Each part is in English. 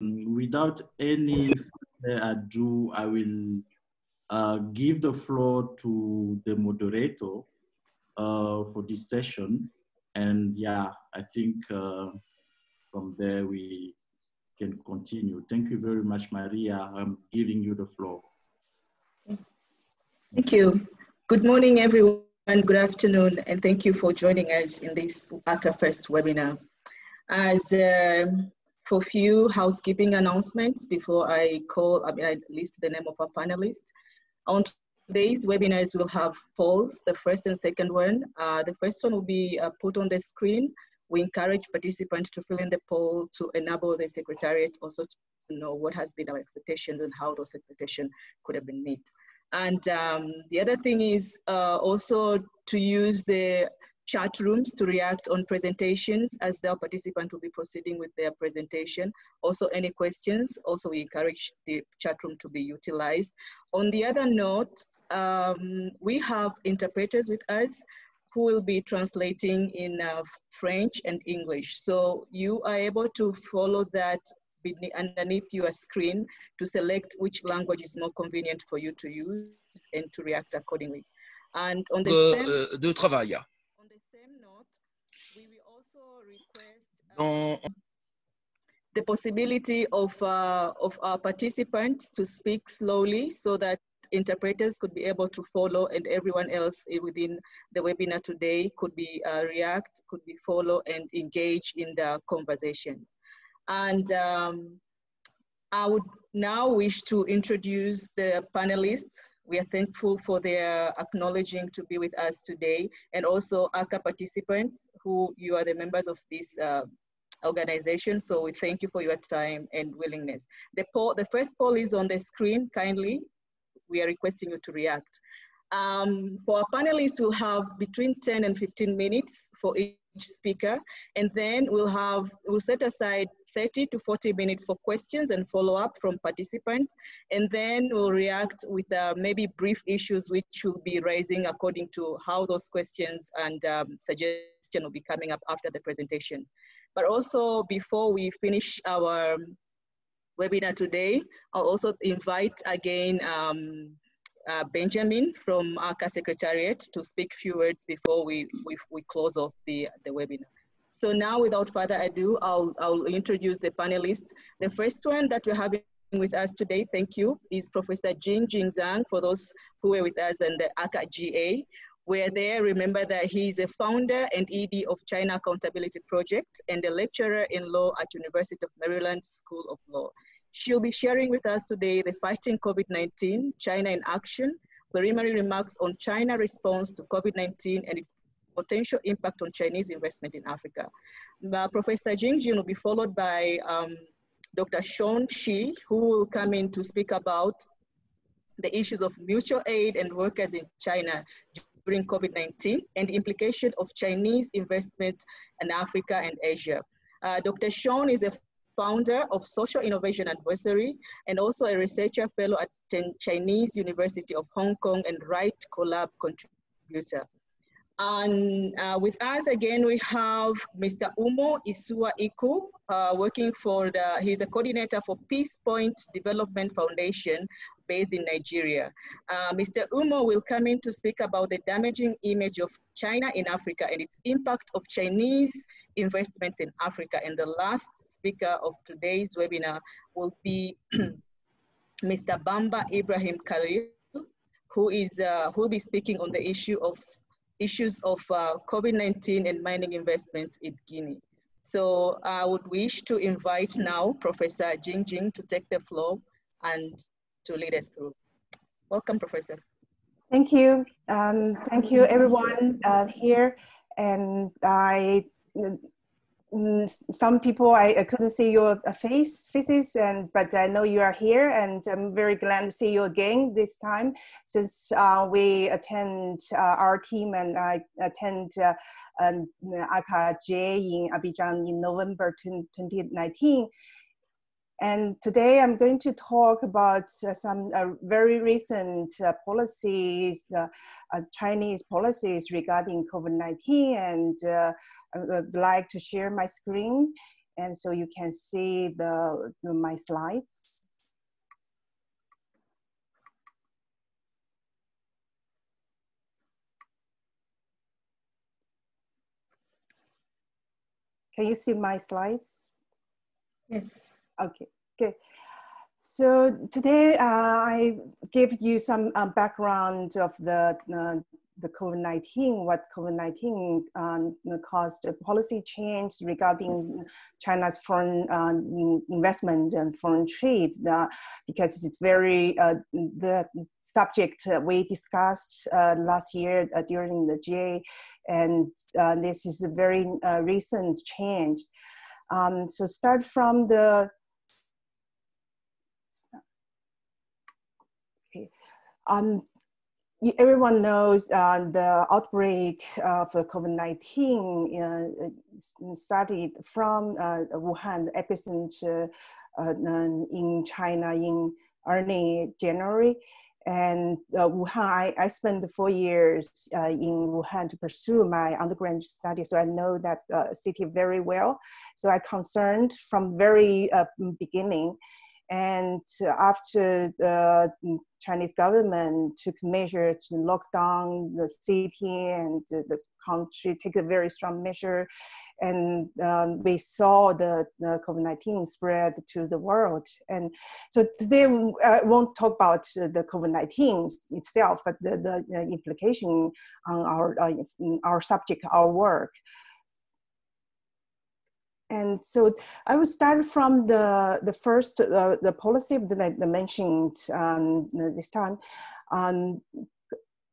Without any further ado, I will give the floor to the moderator for this session. And yeah, I think from there we can continue. Thank you very much, Maria. I'm giving you the floor. Thank you. Good morning, everyone. Good afternoon, and thank you for joining us in this ACCA First webinar. As for few housekeeping announcements before I list the name of our panelists. On today's webinars, we'll have polls, the first and second one. The first one will be put on the screen. We encourage participants to fill in the poll to enable the Secretariat also to know what has been our expectations and how those expectations could have been met. And the other thing is also to use the chat rooms to react on presentations as the participant will be proceeding with their presentation. Also any questions, also we encourage the chat room to be utilized. On the other note, we have interpreters with us who will be translating in French and English. So you are able to follow that underneath your screen to select which language is more convenient for you to use and to react accordingly. And on the same note, we will also request the possibility of our participants to speak slowly so that interpreters could be able to follow and everyone else within the webinar today could be react, could be follow and engage in the conversations. And I would now wish to introduce the panelists. We are thankful for their acknowledging to be with us today, and also ACCA participants who you are the members of this organization. So we thank you for your time and willingness. The first poll is on the screen. Kindly, we are requesting you to react. For our panelists, we'll have between 10 and 15 minutes for each speaker, and then we'll set aside 30 to 40 minutes for questions and follow-up from participants, and then we'll react with maybe brief issues which will be raising according to how those questions and suggestions will be coming up after the presentations. But also before we finish our webinar today, I'll also invite again Benjamin from ACCA Secretariat to speak few words before we close off the webinar. So now, without further ado, I'll introduce the panelists. The first one that we're having with us today, thank you, is Professor Jingjing Zhang. For those who were with us in the ACCA GA, where there, remember that he is a founder and ED of China Accountability Project and a lecturer in law at University of Maryland School of Law. She'll be sharing with us today the Fighting COVID-19, China in Action, preliminary remarks on China response to COVID-19 and its potential impact on Chinese investment in Africa. Professor Jingjing will be followed by Dr. Sean Shi, who will come in to speak about the issues of mutual aid and workers in China during COVID-19 and the implication of Chinese investment in Africa and Asia. Dr. Sean is a founder of Social Innovation Advisory and also a researcher fellow at Chinese University of Hong Kong and Right Collab contributor. And with us again, we have Mr. Umo Isua Iku, working for he's a coordinator for Peace Point Development Foundation based in Nigeria. Mr. Umo will come in to speak about the damaging image of China in Africa and its impact of Chinese investments in Africa. And the last speaker of today's webinar will be Mr. Bamba Ibrahim Khalil, who will be speaking on the issues of COVID-19 and mining investment in Guinea. So I would wish to invite now Professor Jingjing to take the floor and to lead us through. Welcome, Professor. Thank you. Thank you, everyone here. And some people I couldn't see your faces, but I know you are here, and I'm very glad to see you again this time, since we attend our team and I attend ACCA GA in Abidjan in November 2019. And today I'm going to talk about some very recent policies, Chinese policies regarding COVID-19, and I would like to share my screen and so you can see my slides. Can you see my slides? Yes. Okay, good. So today I give you some background of the COVID-19, what COVID-19 caused a policy change regarding China's foreign investment and foreign trade, because it's very, the subject we discussed last year during the GA, and this is a very recent change. So start from the, okay. Everyone knows the outbreak of COVID-19 started from Wuhan, the epicenter in China in early January. And Wuhan, I spent 4 years in Wuhan to pursue my undergraduate studies, so I know that city very well. So I concerned from very beginning. And after the Chinese government took measure to lock down the city and the country take a very strong measure, and we saw the COVID-19 spread to the world. And so today I won't talk about the COVID-19 itself, but the implication on our subject, our work. And so I would start from the first, the policy that I mentioned this time.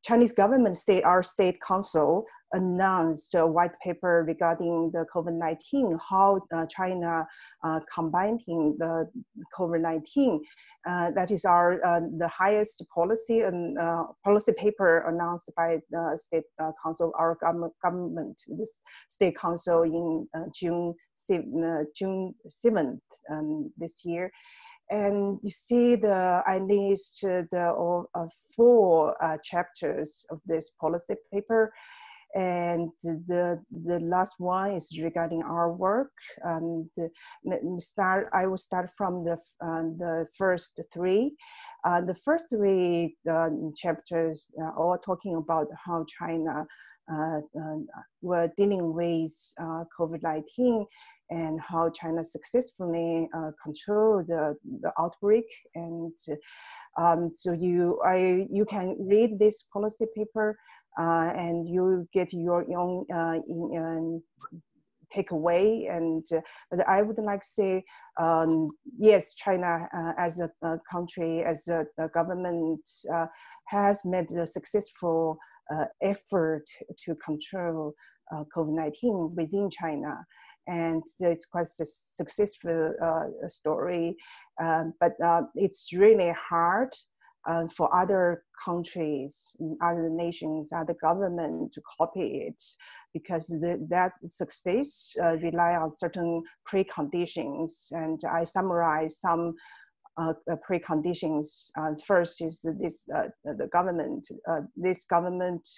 Chinese government, our state council announced a white paper regarding the COVID-19, how China combating the COVID-19. That is the highest policy and policy paper announced by the state council, our government, this state council in June 7th this year. And you see I list the 4 chapters of this policy paper. And the last one is regarding our work. I will start from the first 3. The first 3 chapters are all talking about how China were dealing with COVID-19 and how China successfully controlled the outbreak. And so you can read this policy paper and you get your own takeaway. And but I would like to say, yes, China as a country, as a government, has made a successful effort to control COVID-19 within China. And it's quite a successful story, but it's really hard for other countries, other nations, other governments to copy it, because that success rely on certain preconditions. And I summarize some preconditions. First is the government. This government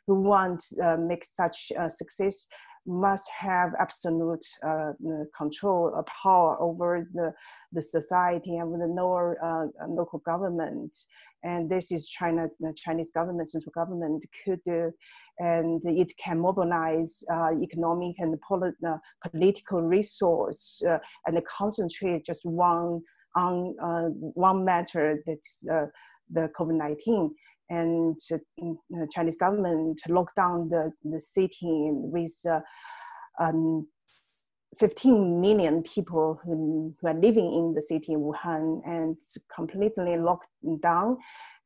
who wants make such success must have absolute control of power over the society and the lower local government. And this is the Chinese government, central government could do, and it can mobilize economic and political resource and concentrate just on one matter, that's the COVID-19. And Chinese government locked down the city with 15 million people who are living in the city of Wuhan, and completely locked down,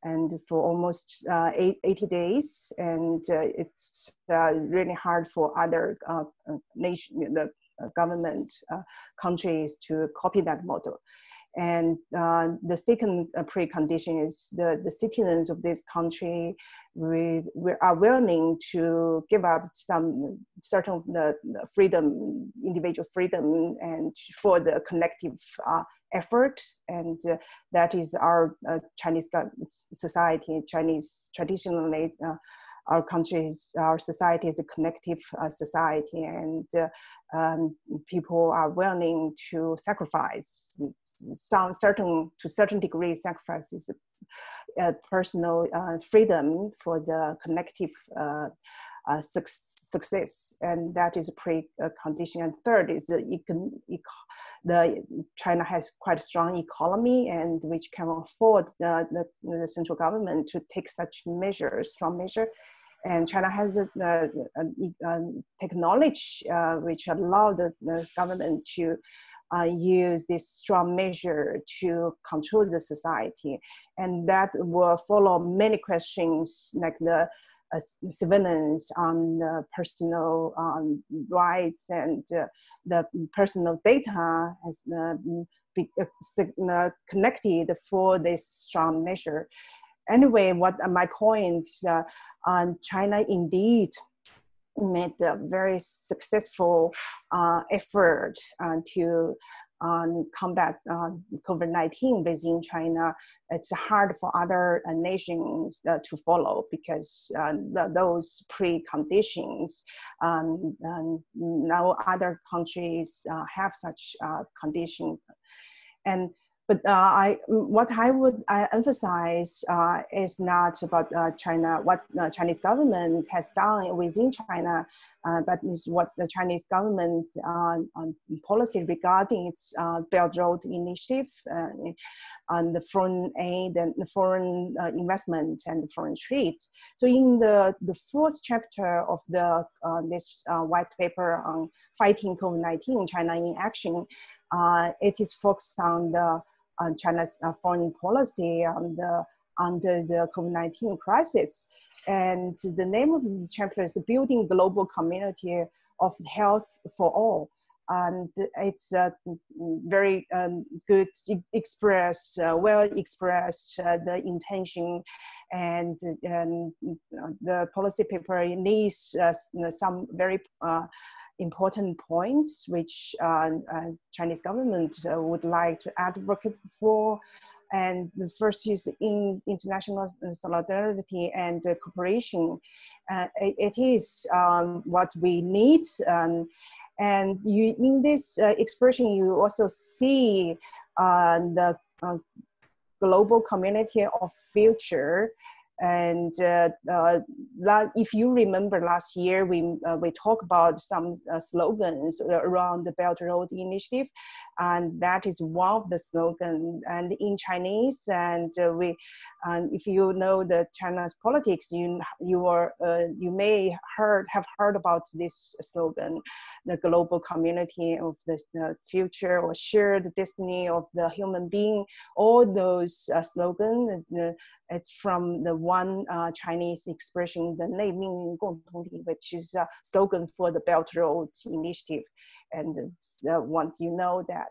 and for almost 80 days. And it's really hard for other the government countries to copy that model. And the second precondition is the citizens of this country we are willing to give up some certain freedom, individual freedom, and for the collective effort. And that is our Chinese society. Chinese traditionally our countries, our society is a connective society, and people are willing to sacrifice to certain degree, sacrifices personal freedom for the collective success, and that is a precondition. And third is China has quite a strong economy, and which can afford the central government to take such measures, strong measure. And China has a technology which allow the government to use this strong measure to control the society. And that will follow many questions like the surveillance on the personal rights and the personal data has connected for this strong measure. Anyway, what my point is, China indeed made a very successful effort to combat COVID-19 within China. It's hard for other nations to follow because those preconditions, now other countries have such conditions. But what I would emphasize is not about China, what the Chinese government has done within China, but is what the Chinese government policy regarding its Belt Road Initiative on the foreign aid and the foreign investment and foreign trade. So in the fourth chapter of this white paper on fighting COVID-19, China in action, it is focused on China's foreign policy under the COVID-19 crisis. And the name of this chapter is Building Global Community of Health for All. And it's very good expressed, well expressed, the intention, and the policy paper needs some very important points which Chinese government would like to advocate for. And the first is in international solidarity and cooperation. It is what we need. And in this expression, you also see the global community of future. And if you remember last year, we talked about some slogans around the Belt Road Initiative, and that is one of the slogans. And in Chinese, and if you know the China's politics, you may have heard about this slogan, the global community of the future or shared destiny of the human being. All those slogans. It's from the one Chinese expression, the 内命运共同体, which is a slogan for the Belt Road Initiative. And once you know that.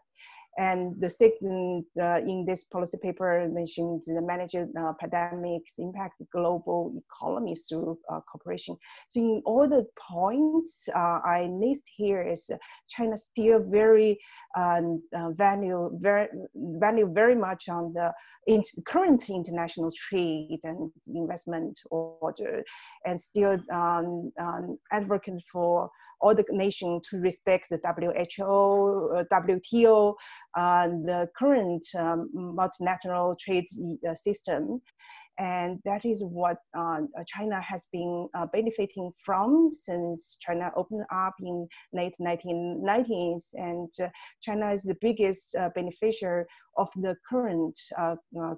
And the second, in this policy paper, mentions the managed pandemics impact global economy through cooperation. So in all the points I list here is China still very value very much on the current international trade and investment order, and still advocate for all the nations to respect the WHO, WTO, the current multilateral trade system. And that is what China has been benefiting from since China opened up in late 1990s. And China is the biggest beneficiary of the current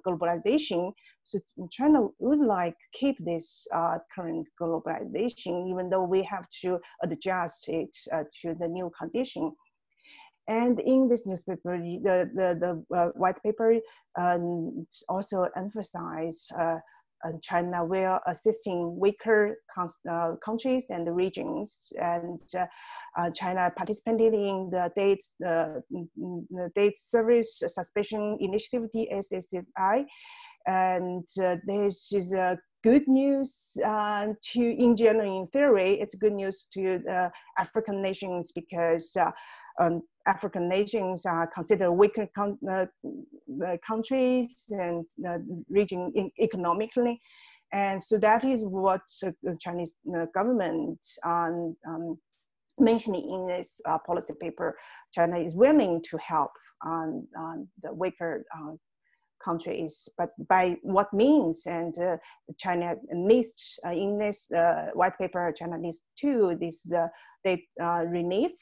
globalization. So China would like keep this current globalization, even though we have to adjust it to the new condition. And in this newspaper, the white paper also emphasized China will assisting weaker countries and regions, and China participated in the date service suspension initiative, the ACCA, and this is a good news in general. In theory, it's good news to African nations because African nations are considered weaker countries and region economically. And so that is what the Chinese government mentioning in this policy paper. China is willing to help the weaker countries, but by what means? And China lists in this white paper, China lists two: this relief,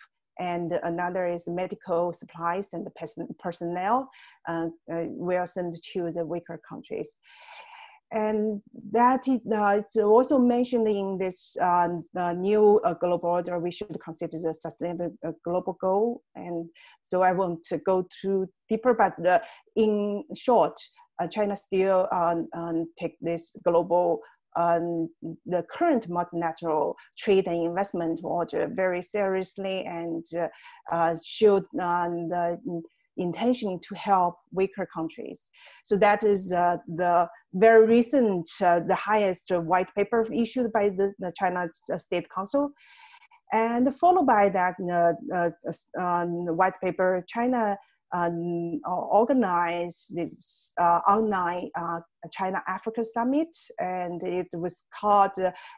and another is medical supplies and the personnel will send to the weaker countries. And that is it's also mentioned in this the new global order. We should consider the sustainable global goal. And so I won't go too deeper, but in short, China still take this global, the current multilateral trade and investment order very seriously, and showed the intention to help weaker countries. So that is the very recent, the highest white paper issued by the China State Council. And followed by that, the white paper, China organized this online China-Africa Summit, and it was called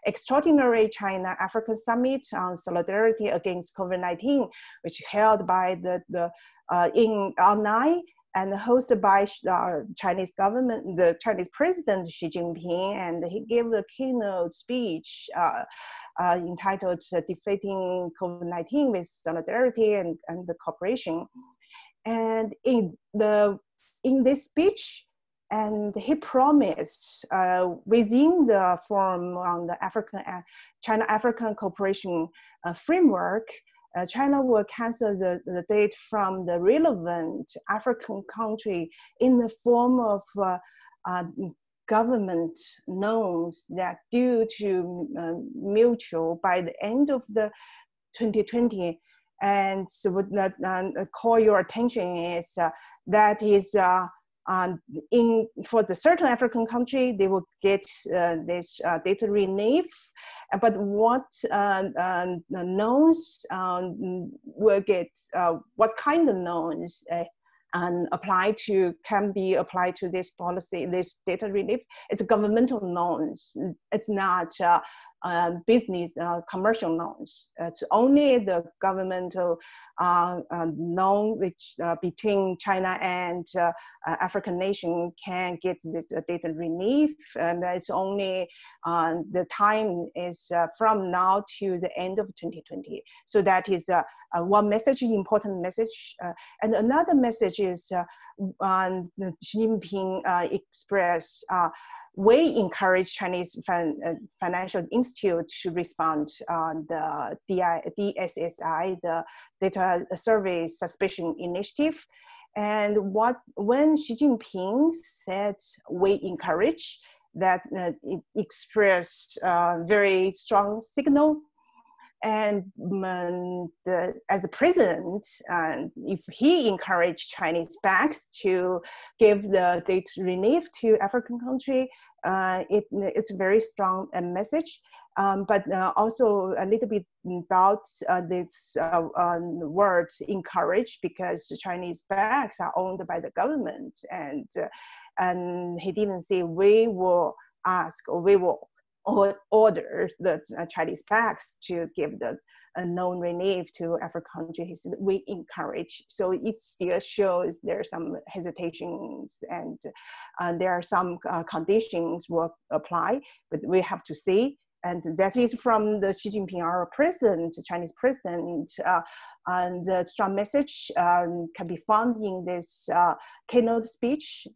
Extraordinary China-Africa Summit on Solidarity Against COVID-19, which held by in online and hosted by Chinese government, the Chinese President Xi Jinping, and he gave a keynote speech entitled "Defeating COVID-19 with Solidarity and the Cooperation." And in this speech, and he promised within the forum on the China-African cooperation framework, China will cancel the date from the relevant African country in the form of government loans that due to mutual by the end of the 2020. And so what call your attention is that is for the certain African country, they will get this data relief, but what loans will get, what kind of loans and can be applied to this policy, this data relief? It's governmental loans. It's not business, commercial loans. It's only the governmental loan which between China and African nation can get this data relief. And it's only the time is from now to the end of 2020. So that is one message, important message. And another message is Xi Jinping expressed we encourage Chinese financial institute to respond on the DSSI, the Data Service Suspicion Initiative. And when Xi Jinping said we encourage, that it expressed very strong signal. And as a president, if he encouraged Chinese banks to give the debt relief to African country, it's a very strong message. But also a little bit about this word encourage, because the Chinese banks are owned by the government, and he didn't say we will ask or we will order the Chinese banks to give the loan relief to African countries. He said we encourage. So it still shows there are some hesitations, and there are some conditions will apply, but we have to see. And that is from the Xi Jinping, our president, Chinese president, and the strong message can be found in this keynote speech.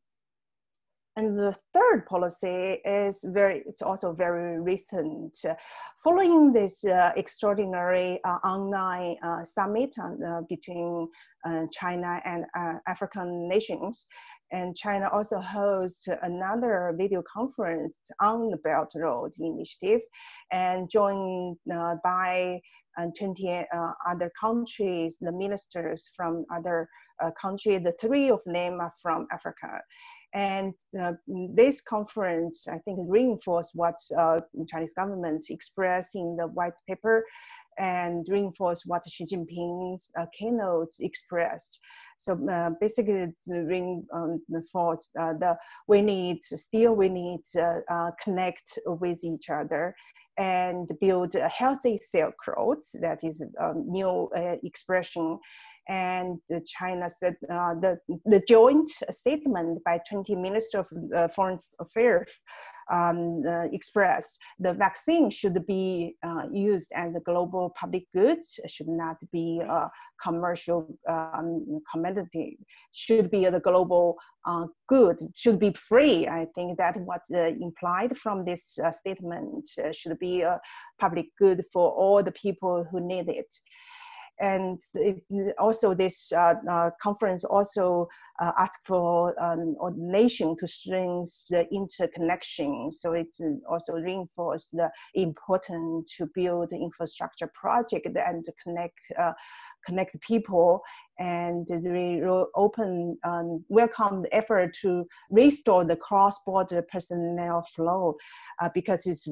And the third policy is it's also very recent. Following this extraordinary online summit between China and African nations, and China also hosts another video conference on the Belt and Road Initiative, and joined by 20 other countries, the ministers from other countries, the 3 of them are from Africa. And this conference, I think, reinforced what Chinese government expressed in the white paper. and reinforce what Xi Jinping's keynotes expressed. So basically, it's reinforce we need to connect with each other and build a healthy Silk Roads. That is a new expression. And China said the joint statement by 20 Ministers of Foreign Affairs expressed the vaccine should be used as a global public good, should not be a commercial commodity, should be the global good, should be free. I think that what implied from this statement should be a public good for all the people who need it. And also this conference also asked for a nation to strengthen the interconnection. So it's also reinforced the importance to build infrastructure project and to connect people, and welcome the effort to restore the cross-border personnel flow, because it's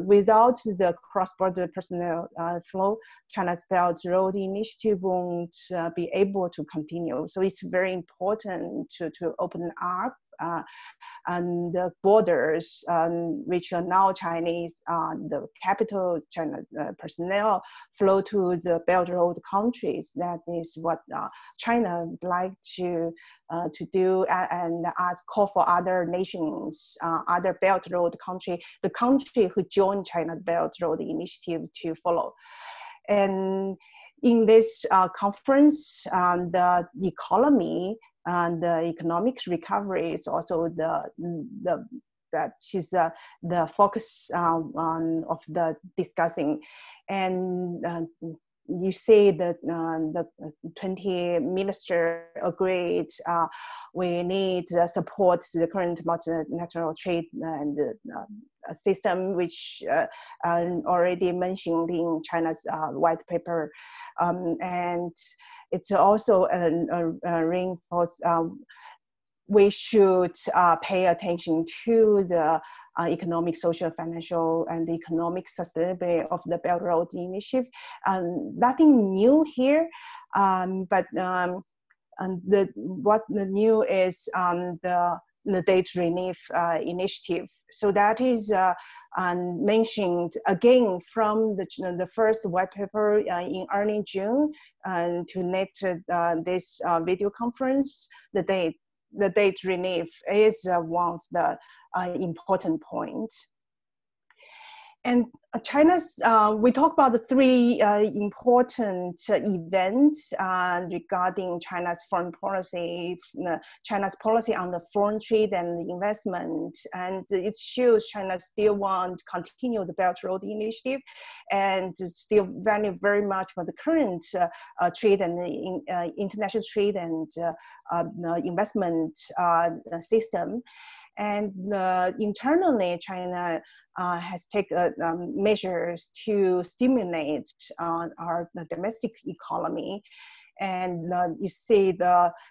without the cross-border personnel flow, China's Belt Road Initiative won't be able to continue. So it's very important to open up and the borders, which are now Chinese, the capital China personnel flow to the Belt Road countries. That is what China would like to do, and call for other nations, other Belt Road country, the country who joined China's Belt Road Initiative to follow. And in this conference, the economy and the economic recovery is also the focus of the discussing. And you see that the 20 ministers agreed we need to support the current multilateral trade and system, which already mentioned in China's white paper, and it's also reinforced. We should pay attention to the economic, social, financial, and economic sustainability of the Belt Road Initiative. Nothing new here, but what the new is the debt relief initiative. So that is mentioned again from the first white paper in early June, and to next this video conference. The debt relief is one of the important points. And China's, we talk about the three important events regarding China's foreign policy, China's policy on the foreign trade and investment. And it shows China still want to continue the Belt Road Initiative and still value very much for the current trade and international trade and investment system. And internally, China has taken measures to stimulate our domestic economy. And you see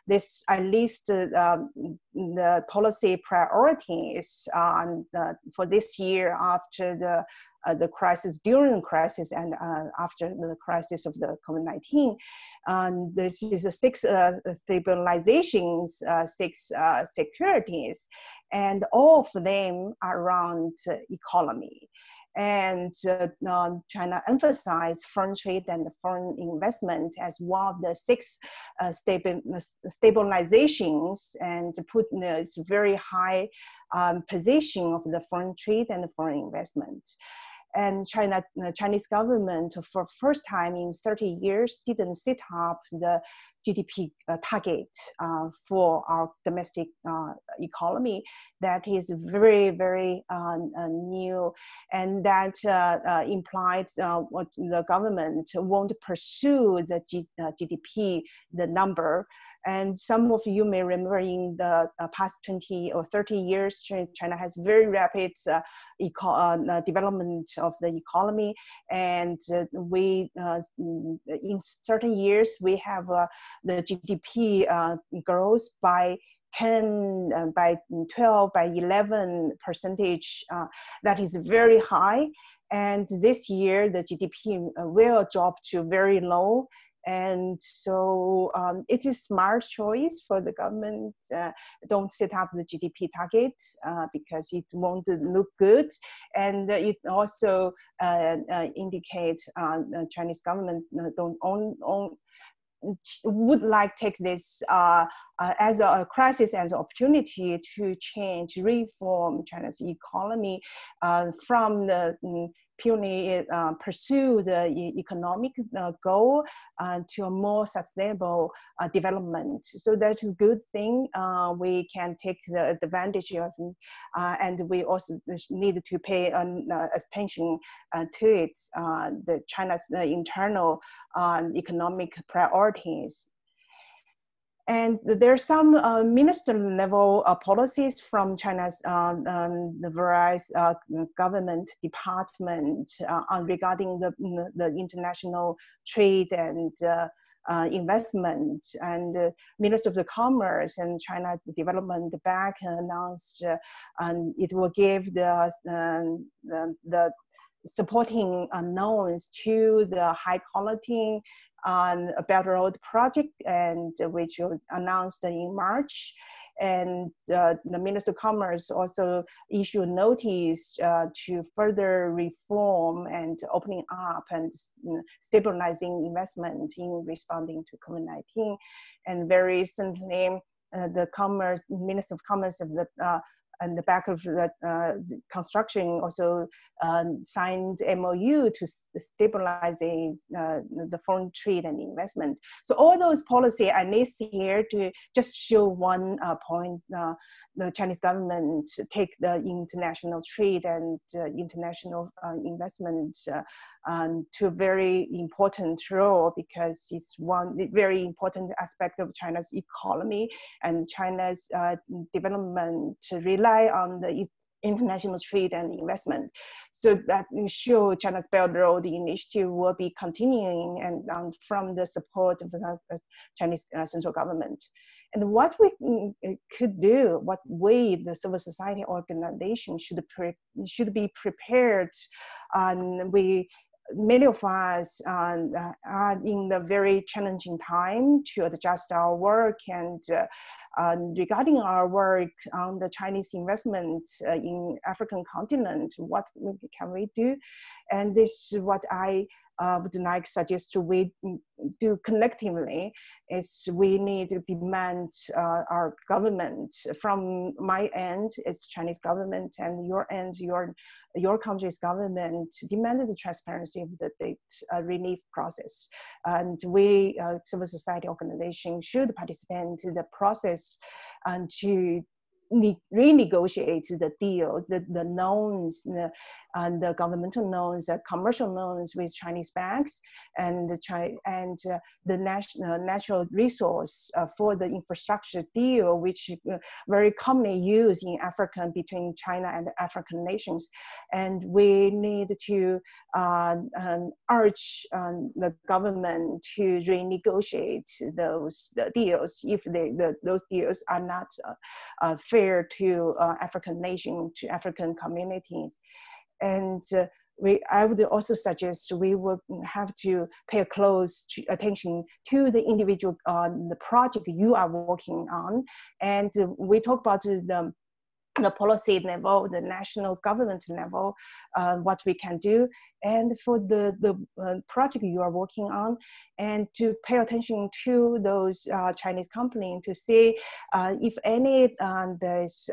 this at least the policy priorities for this year after the crisis, during the crisis, and after the crisis of the COVID-19. This is a 6 stabilizations, 6 securities, and all of them are around economy. And China emphasized foreign trade and foreign investment as one of the 6 stabilizations, and to put its very high position of the foreign trade and foreign investment. And the Chinese government, for the first time in 30 years, didn't set up the GDP target for our domestic economy. That is very, very new, and that implied what the government won't pursue the GDP, the number. And some of you may remember in the past 20 or 30 years, China has very rapid development of the economy. And we, in certain years, we have the GDP grows by 10, by 12, by 11%. That is very high. And this year, the GDP will drop to very low. And so it is smart choice for the government. Don't set up the GDP target because it won't look good. And it also indicates the Chinese government would like take this as a crisis, as an opportunity to change, reform China's economy from the purely pursue the economic goal to a more sustainable development. So that is a good thing. We can take the advantage of, and we also need to pay attention to it, the China's internal economic priorities. And there are some minister level policies from China's the various government department regarding the international trade and investment. And Minister of the Commerce and China Development Bank announced it will give the supporting loans to the high quality a Belt Road project, and which was announced in March. And the Minister of Commerce also issued notice to further reform and opening up and stabilizing investment in responding to COVID-19. And very recently, the Minister of Commerce of the and the back of the construction also signed MOU to stabilize the foreign trade and investment. So all those policies I list here to just show one point. The Chinese government take the international trade and international investment to a very important role, because it's one very important aspect of China's economy, and China's development rely on the international trade and investment. So that ensure China's Belt Road Initiative will be continuing and from the support of the Chinese central government. And what we could do, what way the civil society organization should be prepared, many of us are in the very challenging time to adjust our work. And regarding our work on the Chinese investment in African continent, what can we do? And this is what I would like to suggest we do collectively. Is we need to demand our government, from my end, it's Chinese government, and your end, your country's government, demand the transparency of the debt relief process. And we, civil society organization, should participate in the process and to renegotiate the deal, the loans, and the governmental loans, the commercial loans with Chinese banks, and the natural resource for the infrastructure deal, which very commonly used in Africa between China and the African nations. And we need to urge the government to renegotiate those deals if those deals are not fair to African nations, to African communities. And I would also suggest we would have to pay close attention to the individual the project you are working on. And we talk about the policy level, the national government level, what we can do, and for the project you are working on, and to pay attention to those Chinese companies to see if any there's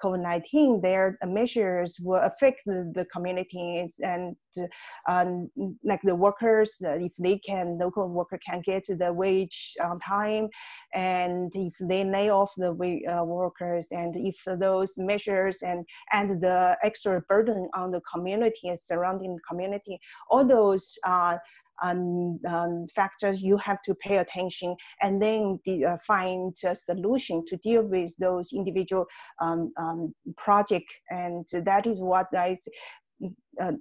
COVID-19, their measures will affect the communities, and like the workers, if they can, local worker can get the wage on time, and if they lay off the workers, and if those measures and the extra burden on the community and surrounding community, all those factors you have to pay attention, and then find a solution to deal with those individual projects. And that is what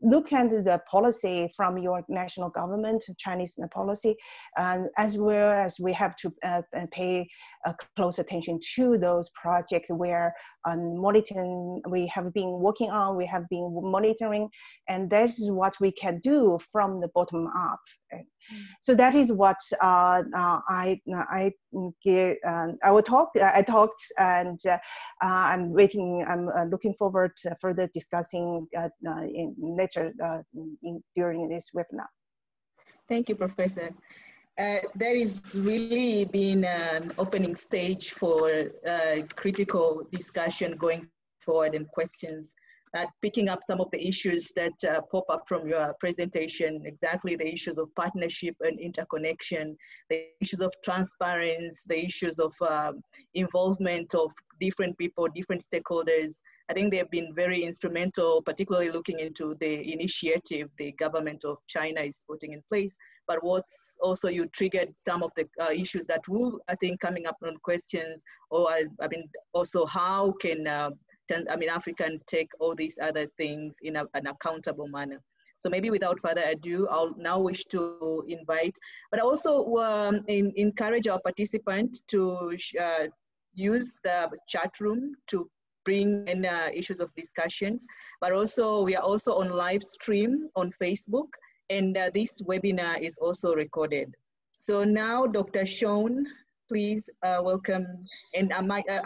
look at the policy from your national government, Chinese policy, as well as we have to pay close attention to those projects where monitoring we have been working on, we have been monitoring, and that is what we can do from the bottom up. So that is what I will talk. I talked, and I'm waiting. I'm looking forward to further discussing later during this webinar. Thank you, Professor. There is really been an opening stage for critical discussion going forward and questions. Picking up some of the issues that pop up from your presentation, exactly the issues of partnership and interconnection, the issues of transparency, the issues of involvement of different people, different stakeholders. I think they've been very instrumental, particularly looking into the initiative the government of China is putting in place. But what's also, you triggered some of the issues that will, I think, coming up on questions, or I mean, also how can Africa can take all these other things in an accountable manner. So maybe without further ado, I'll now wish to invite, but I also encourage our participants to use the chat room to bring in issues of discussions, but also we are also on live stream on Facebook, and this webinar is also recorded. So now Dr. Sean, please welcome. And I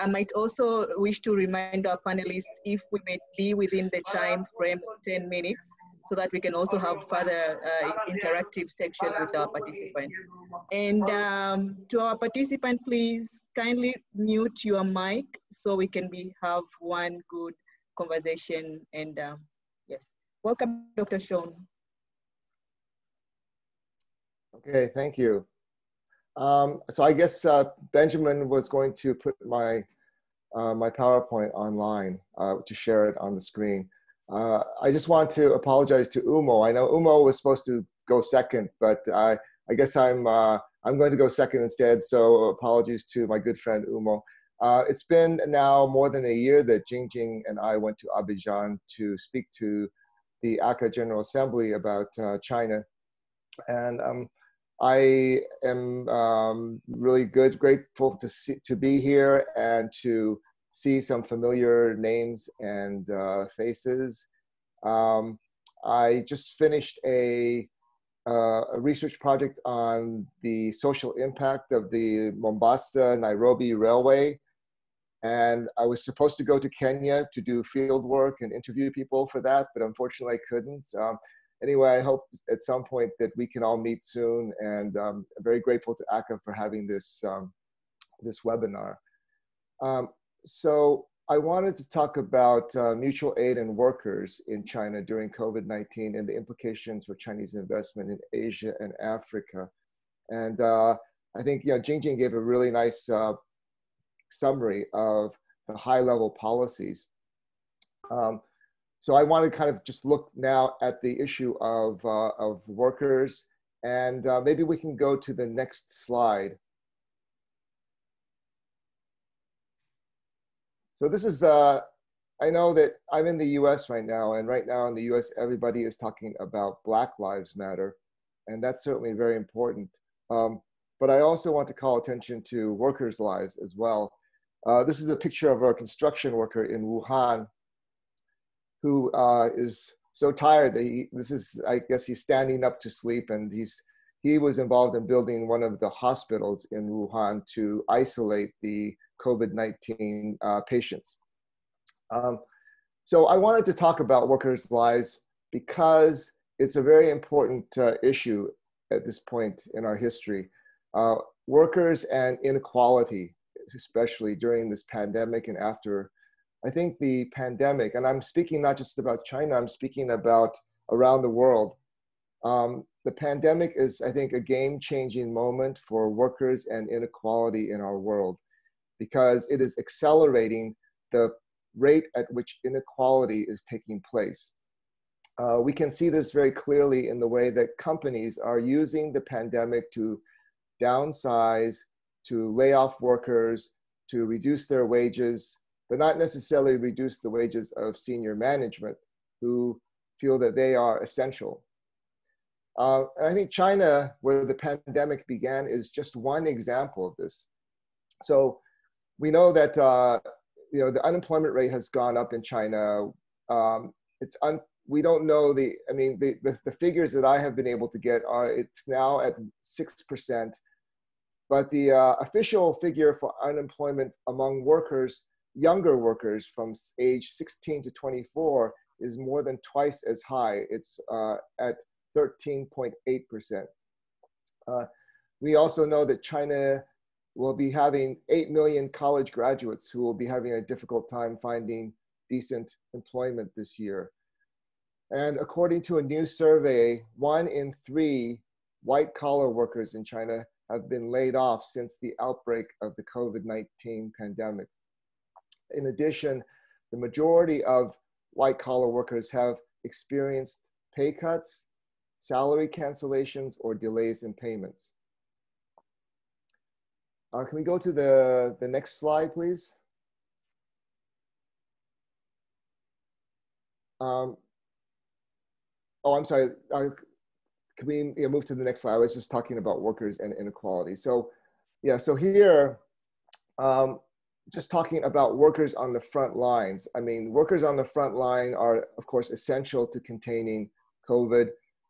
might also wish to remind our panelists if we may be within the time frame of 10 minutes, so that we can also have further interactive sections with our participants. And to our participant, please kindly mute your mic so we can have one good conversation. And yes, welcome, Dr. Sean. Okay, thank you. So I guess Benjamin was going to put my my PowerPoint online to share it on the screen. I just want to apologize to Umo. I know Umo was supposed to go second, but I guess I'm going to go second instead. So apologies to my good friend Umo. It's been now more than a year that Jingjing and I went to Abidjan to speak to the ACCA General Assembly about China, and I am really grateful to be here and to see some familiar names and faces. I just finished a research project on the social impact of the Mombasa-Nairobi Railway, and I was supposed to go to Kenya to do field work and interview people for that, but unfortunately I couldn't. Anyway, I hope at some point that we can all meet soon, and I'm very grateful to ACCA for having this, this webinar. So I wanted to talk about mutual aid and workers in China during COVID-19 and the implications for Chinese investment in Asia and Africa. And I think Jingjing gave a really nice summary of the high-level policies. So I want to kind of just look now at the issue of workers, and maybe we can go to the next slide. So this is, I know that I'm in the US right now, and right now in the US, everybody is talking about Black Lives Matter, and that's certainly very important. But I also want to call attention to workers' lives as well. This is a picture of a construction worker in Wuhan who is so tired that I guess he's standing up to sleep, and he was involved in building one of the hospitals in Wuhan to isolate the COVID-19 patients. So I wanted to talk about workers' lives because it's a very important issue at this point in our history. Workers and inequality, especially during this pandemic and after. I think the pandemic, and I'm speaking not just about China, I'm speaking about around the world. The pandemic is, I think, a game-changing moment for workers and inequality in our world, because it is accelerating the rate at which inequality is taking place. We can see this very clearly in the way that companies are using the pandemic to downsize, to lay off workers, to reduce their wages, but not necessarily reduce the wages of senior management, who feel that they are essential. And I think China, where the pandemic began, is just one example of this. So we know that the unemployment rate has gone up in China. We don't know the figures that I have been able to get are it's now at 6%, but the official figure for unemployment among workers, younger workers from age 16 to 24, is more than twice as high. It's at 13.8%. We also know that China will be having 8 million college graduates who will be having a difficult time finding decent employment this year. And according to a new survey, 1 in 3 white-collar workers in China have been laid off since the outbreak of the COVID-19 pandemic. In addition, the majority of white-collar workers have experienced pay cuts, salary cancellations, or delays in payments. Can we go to the next slide, please? Oh, I'm sorry. Can we move to the next slide? I was just talking about workers and inequality. So, yeah, so here, just talking about workers on the front lines. I mean, workers on the front line are, of course, essential to containing COVID,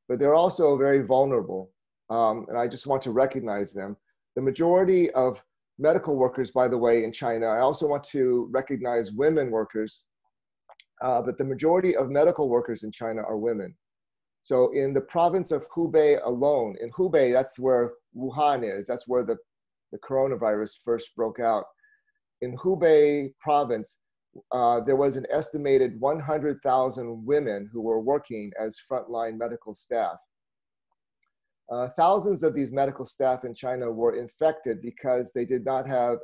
but they're also very vulnerable. And I just want to recognize them. The majority of medical workers, by the way, in China, I also want to recognize women workers, but the majority of medical workers in China are women. So in the province of Hubei alone, in Hubei, that's where Wuhan is, that's where the coronavirus first broke out. In Hubei province, there was an estimated 100,000 women who were working as frontline medical staff. Thousands of these medical staff in China were infected because they did not have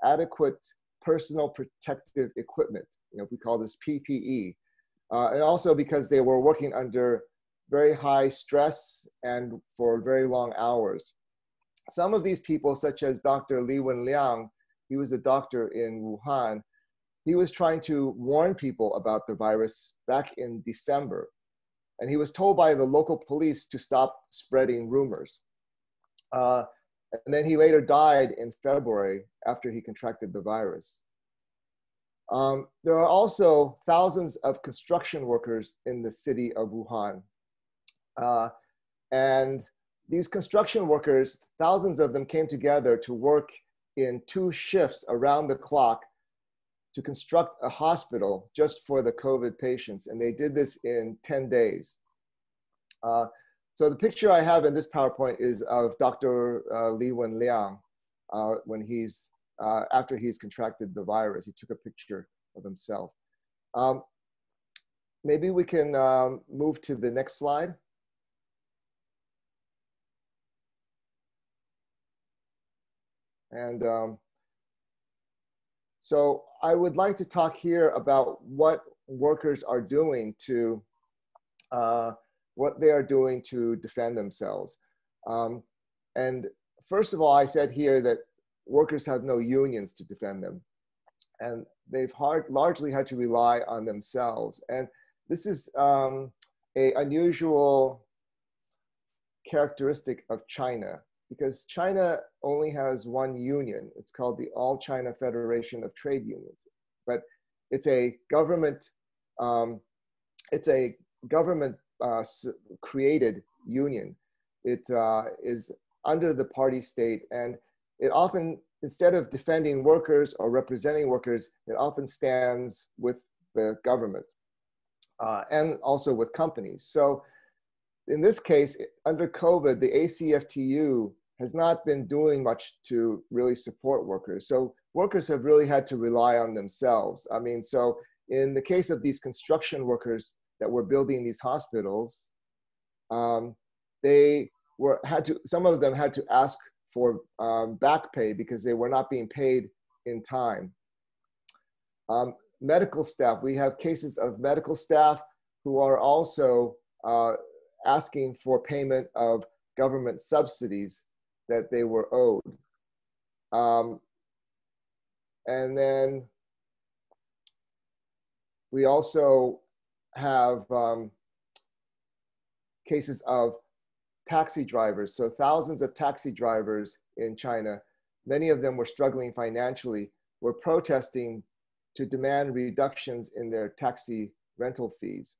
adequate personal protective equipment. We call this PPE. And also because they were working under very high stress and for very long hours. Some of these people, such as Dr. Li Wenliang, he was a doctor in Wuhan, he was trying to warn people about the virus back in December. And he was told by the local police to stop spreading rumors. And then he later died in February after he contracted the virus. There are also thousands of construction workers in the city of Wuhan. And these construction workers, thousands of them came together to work in 2 shifts around the clock to construct a hospital just for the COVID patients. And they did this in 10 days. So the picture I have in this PowerPoint is of Dr. Li Wenliang when he's after he's contracted the virus. He took a picture of himself. Maybe we can move to the next slide. And so I would like to talk here about what workers are doing to, what they are doing to defend themselves. And first of all, I said here that workers have no unions to defend them. And they've largely had to rely on themselves. And this is an unusual characteristic of China, because China only has one union. It's called the All China Federation of Trade Unions. But it's a government, created union. It is under the party state, and it often, instead of defending workers or representing workers, it often stands with the government and also with companies. So in this case, under COVID, the ACFTU has not been doing much to really support workers. So workers have really had to rely on themselves. I mean, so in the case of these construction workers that were building these hospitals, some of them had to ask for back pay because they were not being paid in time. Medical staff, we have cases of medical staff who are also asking for payment of government subsidies that they were owed. And then we also have cases of taxi drivers. So thousands of taxi drivers in China, many of them were struggling financially, were protesting to demand reductions in their taxi rental fees.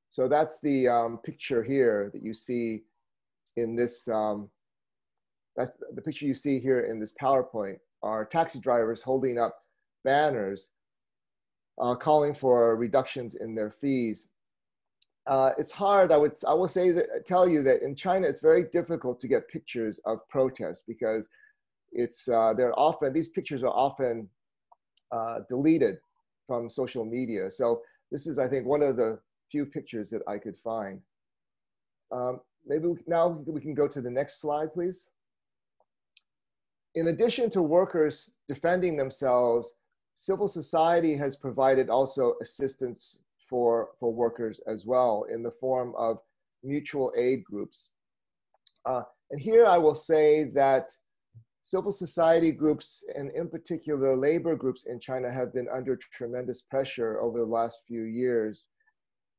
So that's the picture here that you see in this, that's the picture you see here in this PowerPoint, are taxi drivers holding up banners calling for reductions in their fees. It's hard, I will say that, tell you that in China, it's very difficult to get pictures of protests because it's, these pictures are often deleted from social media. So this is, I think, one of the few pictures that I could find. Now we can go to the next slide, please. In addition to workers defending themselves, civil society has provided also assistance for workers as well in the form of mutual aid groups. And here I will say that civil society groups, and in particular labor groups in China, have been under tremendous pressure over the last few years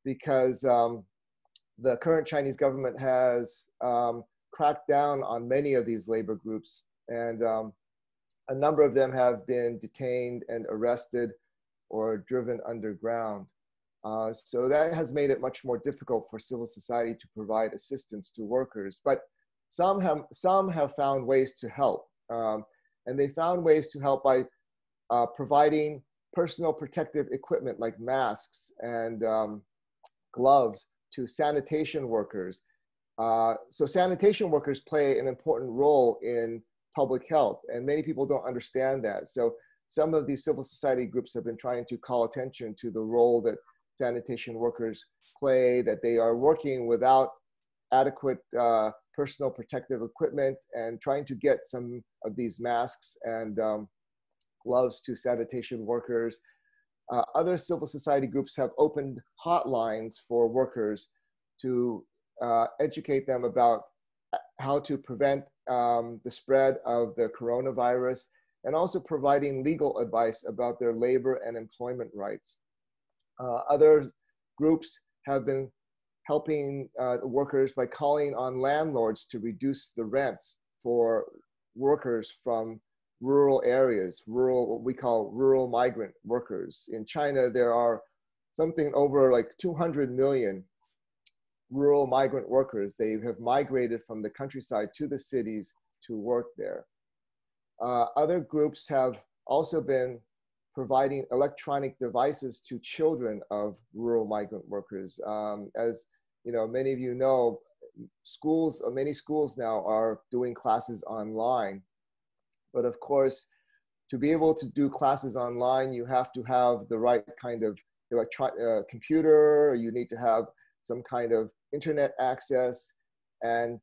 because the current Chinese government has cracked down on many of these labor groups, and a number of them have been detained and arrested or driven underground. So that has made it much more difficult for civil society to provide assistance to workers, but some have found ways to help. And they found ways to help by providing personal protective equipment like masks and gloves to sanitation workers. So sanitation workers play an important role in public health, and many people don't understand that. So some of these civil society groups have been trying to call attention to the role that sanitation workers play, that they are working without adequate personal protective equipment, and trying to get some of these masks and gloves to sanitation workers. Other civil society groups have opened hotlines for workers to educate them about how to prevent the spread of the coronavirus, and also providing legal advice about their labor and employment rights. Other groups have been helping workers by calling on landlords to reduce the rents for workers from rural areas, what we call rural migrant workers. In China, there are something over like 200 million rural migrant workers. They have migrated from the countryside to the cities to work there. Other groups have also been providing electronic devices to children of rural migrant workers. As you know, many of you know, many schools now are doing classes online. But of course, to be able to do classes online, you have to have the right kind of computer, you need to have some kind of internet access, and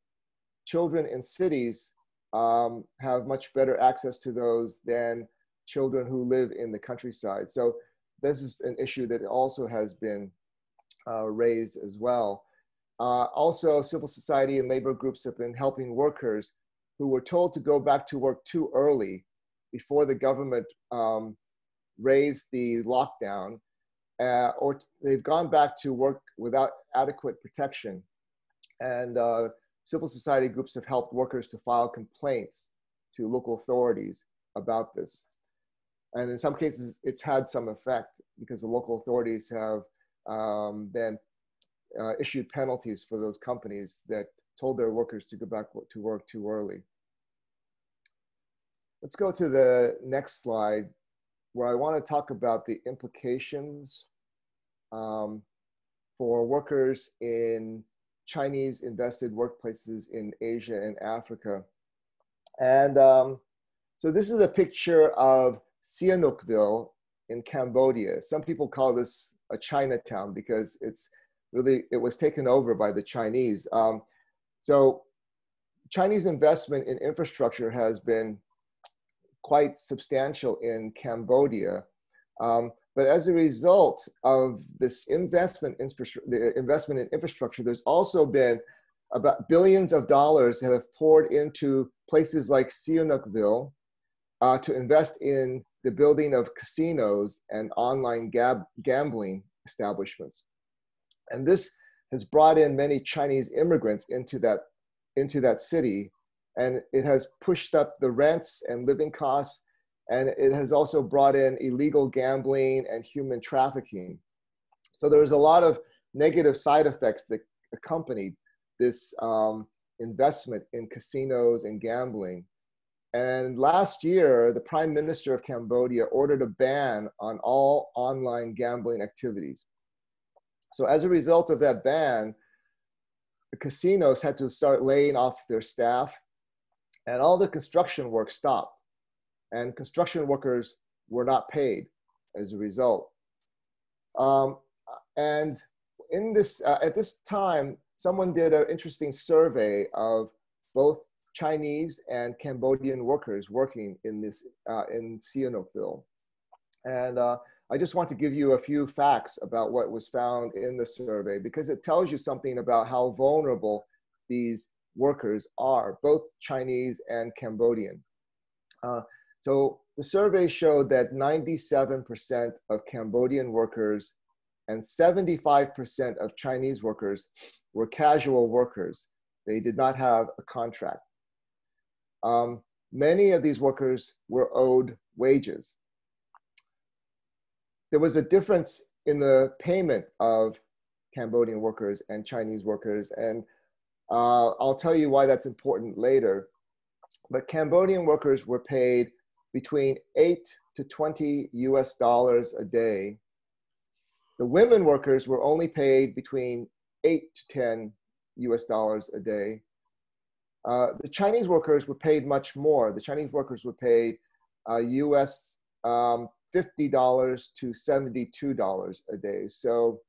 children in cities have much better access to those than children who live in the countryside. So this is an issue that also has been raised as well. Also, civil society and labor groups have been helping workers who were told to go back to work too early before the government raised the lockdown, or they've gone back to work without adequate protection. And civil society groups have helped workers to file complaints to local authorities about this. And in some cases, it's had some effect because the local authorities have then issued penalties for those companies that told their workers to go back to work too early. Let's go to the next slide, where I want to talk about the implications for workers in Chinese invested workplaces in Asia and Africa. And so this is a picture of Sihanoukville in Cambodia. Some people call this a Chinatown because it was taken over by the Chinese. So Chinese investment in infrastructure has been quite substantial in Cambodia. But as a result of this investment in infrastructure, there's also been about billions of dollars that have poured into places like Sihanoukville to invest in the building of casinos and online gambling establishments. And this has brought in many Chinese immigrants into that city, and it has pushed up the rents and living costs, and it has also brought in illegal gambling and human trafficking. So there's a lot of negative side effects that accompanied this investment in casinos and gambling. And last year, the Prime Minister of Cambodia ordered a ban on all online gambling activities. So as a result of that ban, the casinos had to start laying off their staff, and all the construction work stopped. And construction workers were not paid as a result. And in this, at this time, someone did an interesting survey of both Chinese and Cambodian workers working in this in Sihanoukville. And I just want to give you a few facts about what was found in the survey, because it tells you something about how vulnerable these workers are, both Chinese and Cambodian. So the survey showed that 97% of Cambodian workers and 75% of Chinese workers were casual workers. They did not have a contract. Many of these workers were owed wages. There was a difference in the payment of Cambodian workers and Chinese workers, and I'll tell you why that's important later. But Cambodian workers were paid between 8 to 20 US dollars a day. The women workers were only paid between 8 to 10 US dollars a day. The Chinese workers were paid much more. The Chinese workers were paid US $50 to $72 a day. So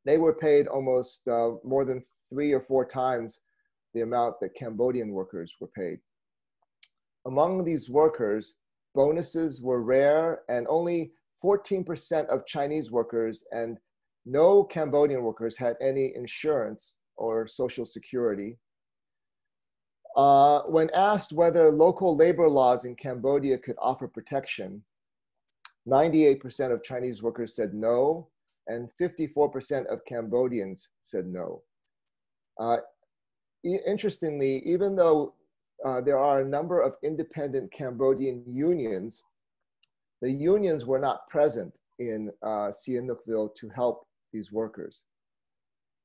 they were paid almost more than 3 or 4 times the amount that Cambodian workers were paid. Among these workers, bonuses were rare, and only 14% of Chinese workers and no Cambodian workers had any insurance or social security. When asked whether local labor laws in Cambodia could offer protection, 98% of Chinese workers said no, and 54% of Cambodians said no. Interestingly, even though there are a number of independent Cambodian unions, the unions were not present in Sihanoukville to help these workers.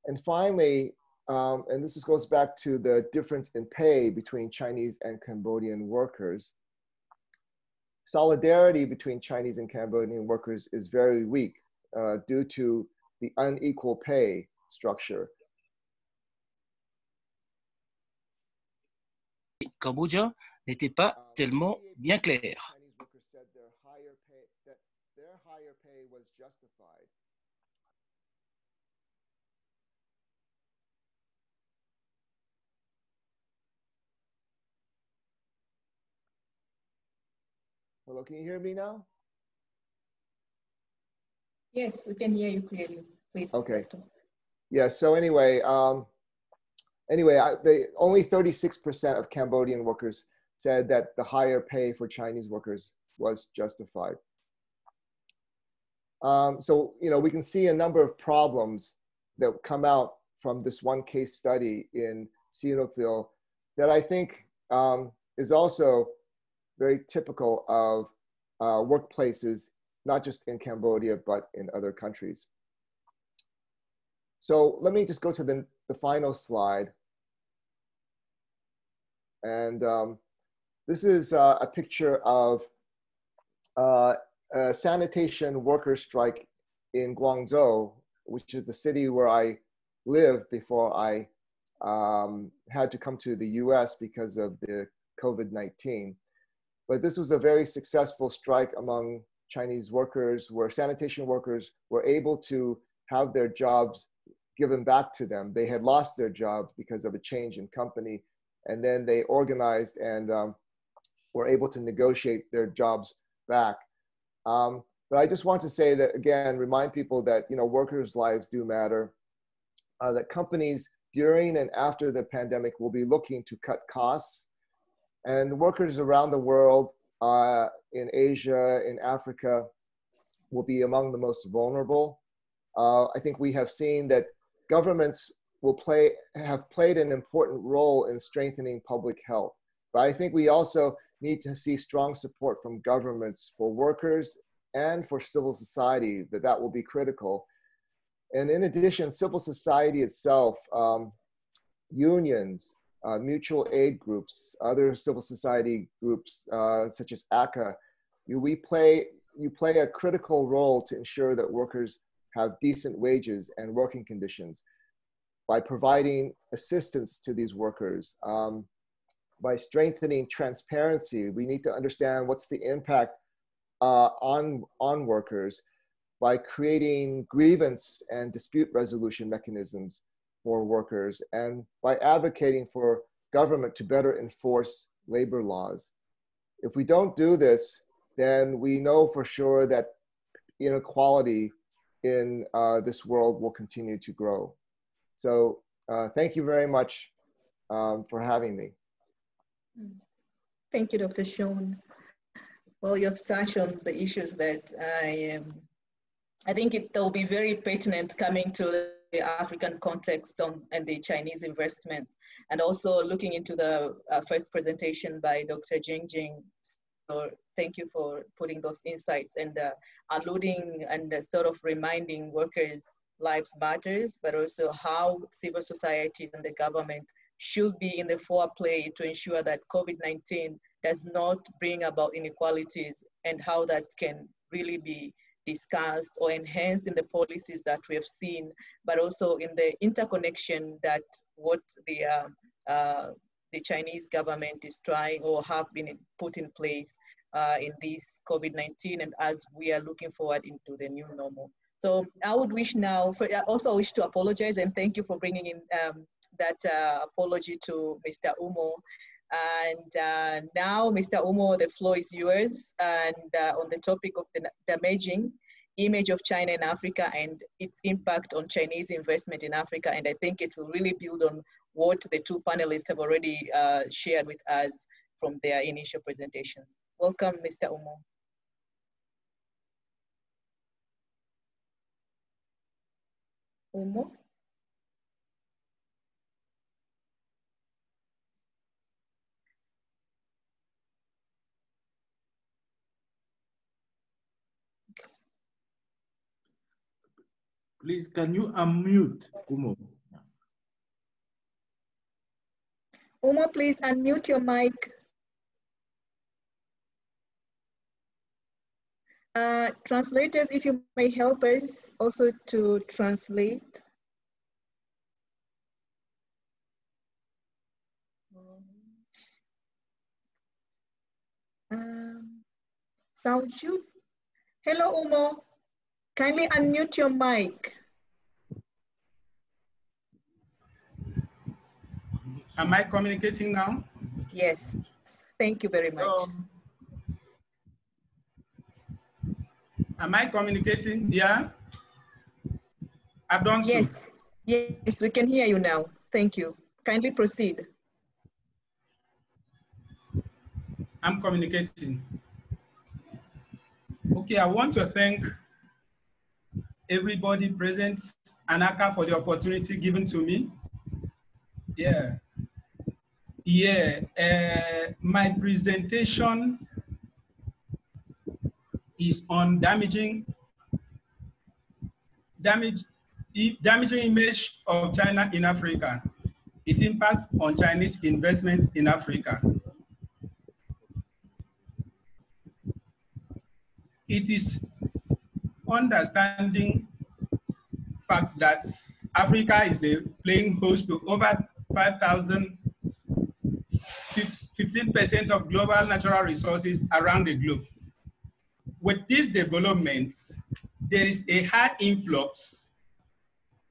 And finally, and this goes back to the difference in pay between Chinese and Cambodian workers, solidarity between Chinese and Cambodian workers is very weak due to the unequal pay structure. Cambodia n'était pas tellement bien clair. Chinese workers said their higher pay was justified. Hello, can you hear me now? Yes, we can hear you clearly. Please. Okay. Yeah, so anyway, only 36% of Cambodian workers said that the higher pay for Chinese workers was justified. So, we can see a number of problems that come out from this one case study in Sihanoukville that I think is also very typical of workplaces, not just in Cambodia, but in other countries. So let me just go to the final slide. And this is a picture of a sanitation worker strike in Guangzhou, which is the city where I lived before I had to come to the US because of the COVID-19. But this was a very successful strike among Chinese workers, where sanitation workers were able to have their jobs given back to them. They had lost their jobs because of a change in company, and then they organized and were able to negotiate their jobs back. But I just want to say that, again, remind people that workers' lives do matter, that companies during and after the pandemic will be looking to cut costs, and workers around the world, in Asia, in Africa, will be among the most vulnerable. I think we have seen that governments have played an important role in strengthening public health. But I think we also need to see strong support from governments for workers and for civil society, that will be critical. And in addition, civil society itself, unions, mutual aid groups, other civil society groups such as ACCA, you play a critical role to ensure that workers have decent wages and working conditions by providing assistance to these workers, by strengthening transparency. We need to understand what's the impact on workers, by creating grievance and dispute resolution mechanisms for workers, and by advocating for government to better enforce labor laws. If we don't do this, then we know for sure that inequality in this world will continue to grow. So thank you very much for having me. Thank you, Dr. Sean. Well, you have touched on the issues that I think they'll be very pertinent coming to the African context and the Chinese investment, and also looking into the first presentation by Dr. Jing. So thank you for putting those insights and alluding and sort of reminding workers' lives matters, but also how civil society and the government should be in the foreplay to ensure that COVID-19 does not bring about inequalities, and how that can really be discussed or enhanced in the policies that we have seen, but also in the interconnection that what the Chinese government is trying or have been put in place in this COVID-19, and as we are looking forward into the new normal. So I would wish now, I also wish to apologize and thank you for bringing in that apology to Mr. Umo. And now, Mr. Umo, the floor is yours. And on the topic of the damaging image of China in Africa and its impact on Chinese investment in Africa. And I think it will really build on what the two panelists have already shared with us from their initial presentations. Welcome, Mr. Umo. Umo? Please, can you unmute Umo? Umo, please unmute your mic. Translators, if you may help us also to translate. Sound you? Hello, Umo. Kindly unmute your mic. Am I communicating now? Yes, thank you very much. Am I communicating? Yeah? I've done so. Yes, yes, we can hear you now. Thank you. Kindly proceed. I'm communicating. Okay, I want to thank everybody present and ACCA for the opportunity given to me. My presentation is on damaging image of China in Africa, its impact on Chinese investment in Africa. It is understanding fact that Africa is the playing host to over 15% of global natural resources around the globe. With these developments, there is a high influx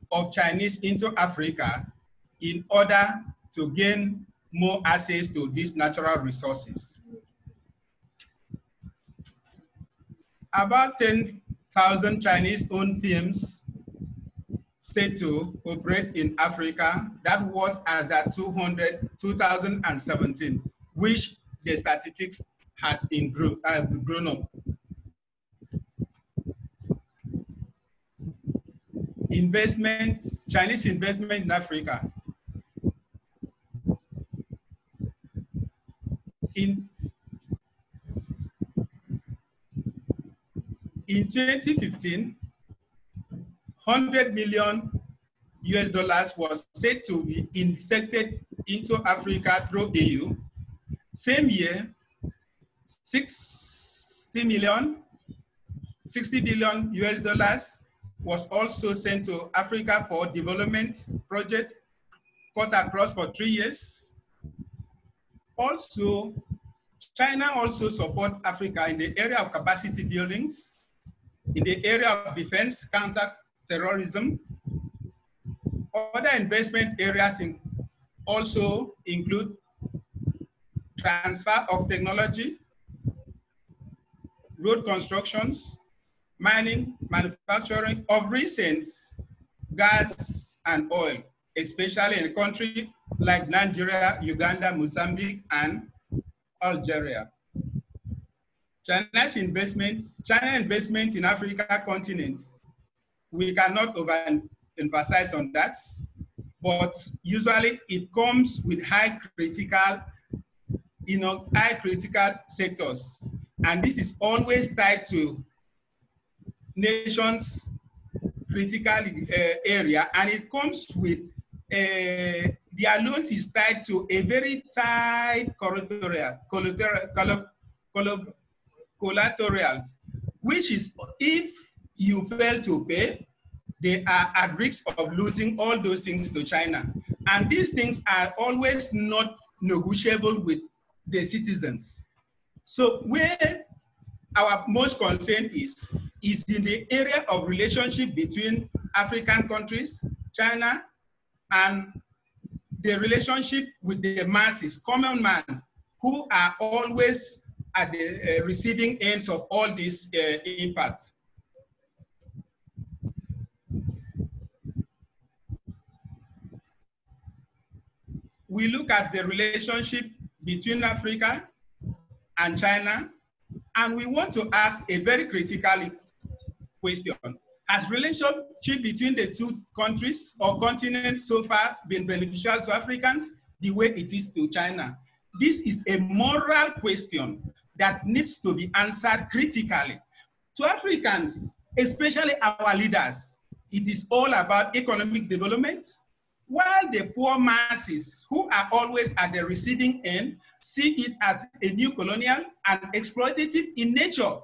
of Chinese into Africa in order to gain more access to these natural resources. About 10,000 Chinese-owned firms set to operate in Africa. That was as at 2017, which the statistics has grown up. Chinese investment in Africa. In 2015, $100 million was said to be injected into Africa through EU. Same year, 60 billion was also sent to Africa for development projects cut across for 3 years. Also, China also support Africa in the area of capacity buildings, in the area of defense, counter-terrorism. Other investment areas also include transfer of technology, road constructions, mining, manufacturing, of recent, gas and oil, especially in a country like Nigeria, Uganda, Mozambique, and Algeria. China investment in Africa continent, we cannot overemphasize on that, but usually it comes with high critical sectors. And this is always tied to nations' critical area, and it comes with, their loans is tied to a very tight collaterals, which is if you fail to pay, they are at risk of losing all those things to China. And these things are always not negotiable with the citizens. So where our most concern is in the area of relationship between African countries, China, and the relationship with the masses, common man, who are always at the receiving ends of all these impacts. We look at the relationship between Africa and China, and we want to ask a very critical question. Has relationship between the two countries or continents so far been beneficial to Africans the way it is to China? This is a moral question that needs to be answered critically. To Africans, especially our leaders, it is all about economic development, while the poor masses, who are always at the receiving end, see it as a new colonial and exploitative in nature.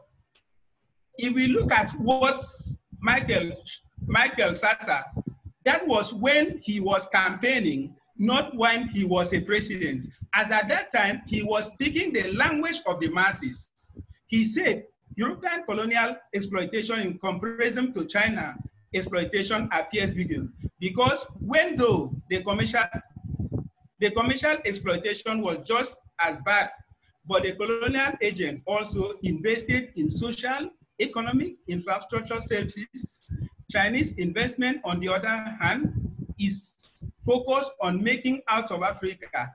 If we look at what Michael Sata, that was when he was campaigning, not when he was a president. As at that time, he was speaking the language of the masses. He said, European colonial exploitation in comparison to China exploitation appears bigger, because when though the commercial exploitation was just as bad, but the colonial agents also invested in social, economic, infrastructure services. Chinese investment, on the other hand, is focused on making out of Africa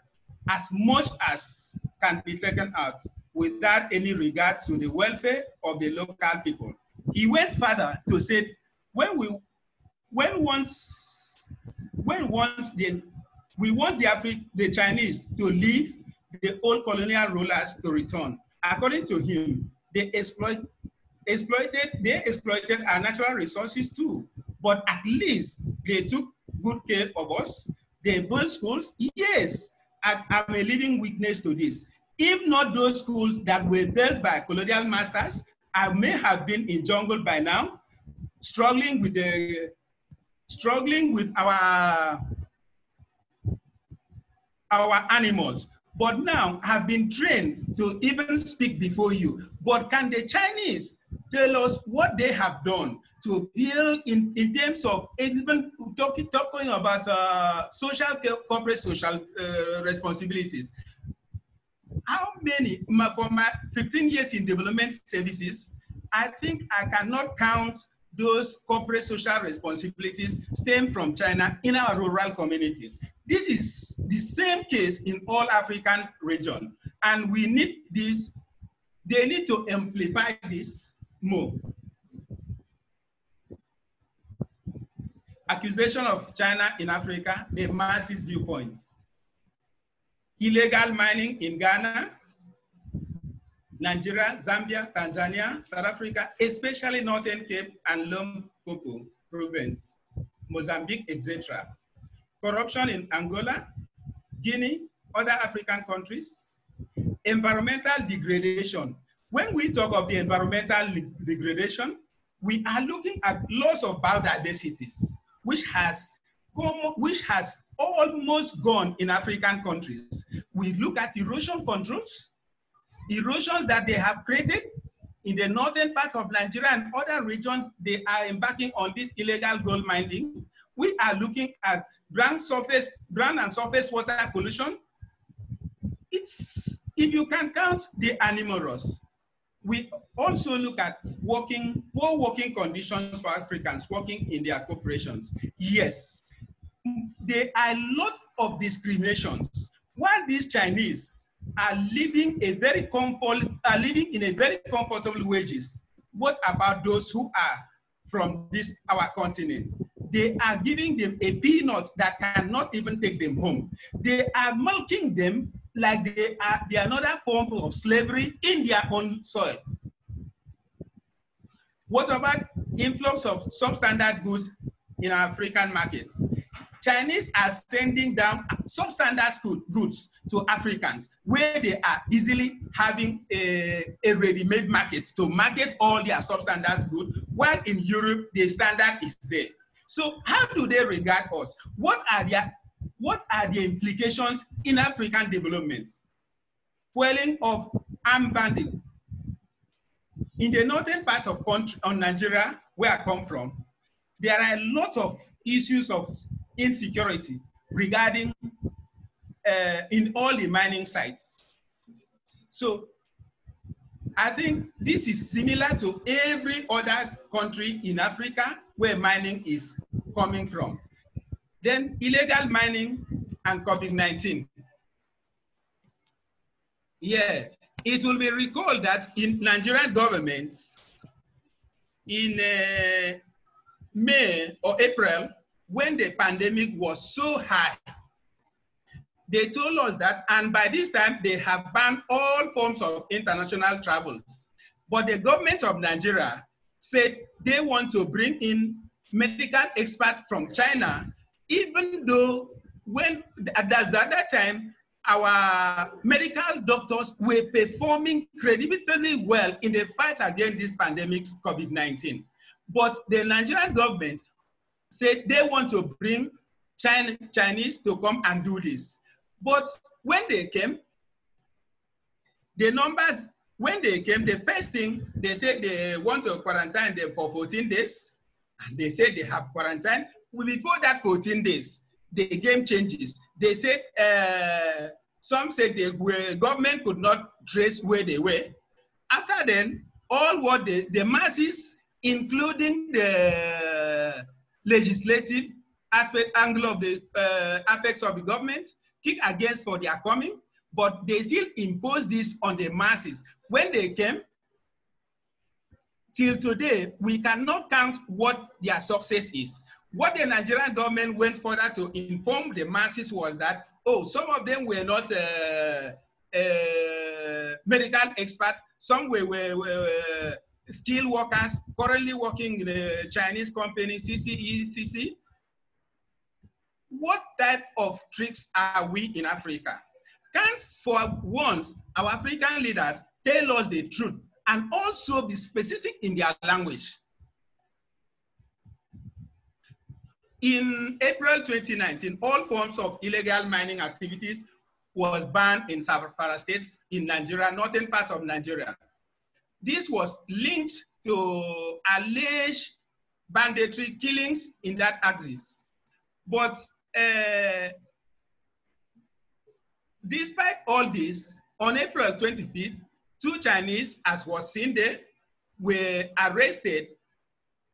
as much as can be taken out without any regard to the welfare of the local people. He went further to say, we want the Chinese to leave the old colonial rulers to return. According to him, they exploited our natural resources too, but at least they took good care of us. They built schools. Yes, I'm a living witness to this. If not those schools that were built by colonial masters, I may have been in jungle by now, struggling with our animals. But now have been trained to even speak before you. But can the Chinese tell us what they have done to build in terms of even talking about corporate social responsibilities? How many, for my 15 years in development services, I think I cannot count those corporate social responsibilities stem from China in our rural communities. This is the same case in all African region, and we need this. They need to amplify this more. accusation of China in Africa, a Marxist viewpoint. Illegal mining in Ghana, Nigeria, Zambia, Tanzania, South Africa, especially Northern Cape and Limpopo province, Mozambique, etc. Corruption in Angola, Guinea, other African countries. Environmental degradation. When we talk of the environmental degradation, we are looking at loss of biodiversities, which has almost gone in African countries. We look at erosion controls, erosions that they have created in the northern part of Nigeria and other regions. They are embarking on this illegal gold mining. We are looking at ground and surface water pollution. If you can count the animals, we also look at poor working conditions for Africans working in their corporations. Yes, there are a lot of discriminations. While these Chinese are living in a very comfortable wages, what about those who are from our continent? They are giving them a peanut that cannot even take them home. They are milking them like they are another form of slavery in their own soil. What about influx of substandard goods in African markets? Chinese are sending down substandard goods to Africans where they are easily having a ready-made market to market all their substandard goods, while in Europe, the standard is there. So how do they regard us? What are the implications in African development? Quelling of armed bandits. In the northern part of Nigeria, where I come from, there are a lot of issues of insecurity regarding in all the mining sites. So I think this is similar to every other country in Africa where mining is coming from. Then illegal mining and COVID-19. Yeah, it will be recalled that in Nigerian government, in May or April, when the pandemic was so high, they told us that, and by this time, they have banned all forms of international travels. But the government of Nigeria said they want to bring in medical experts from China, even though at that time, our medical doctors were performing credibly well in the fight against this pandemic, COVID-19. But the Nigerian government said they want to bring Chinese to come and do this. But when they came, the numbers, when they came, the first thing, they said they want to quarantine them for 14 days. And they said they have quarantine. Well, before that 14 days, the game changes. They said, some said the government could not trace where they were. After then, all what the masses, including the legislative angle of the apex of the government, kick against for their coming, but they still impose this on the masses. When they came, till today, we cannot count what their success is. What the Nigerian government went further to inform the masses was that, oh, some of them were not medical experts, some were skilled workers currently working in a Chinese company, CCE. What type of tricks are we in Africa? Can't for once our African leaders tell us the truth and also be specific in their language? In April 2019, all forms of illegal mining activities was banned in Zamfara State in Nigeria, northern part of Nigeria. This was linked to alleged banditry killings in that axis. But despite all this, on April 25th, 2 Chinese, as was seen there, were arrested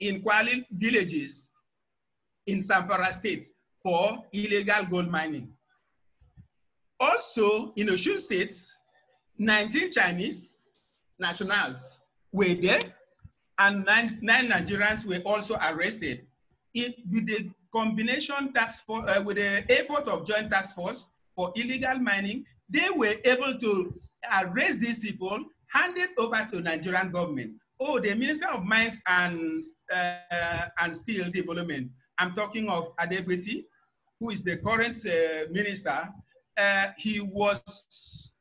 in Kwali villages in Zamfara State for illegal gold mining. Also, in Osun State, 19 Chinese nationals were there, and 9 Nigerians were also arrested with the combination task force, with the effort of Joint Task Force for illegal mining, they were able to arrest these people, hand it over to Nigerian government. Oh, the Minister of Mines and Steel Development. I'm talking of Adegbeti, who is the current minister. He was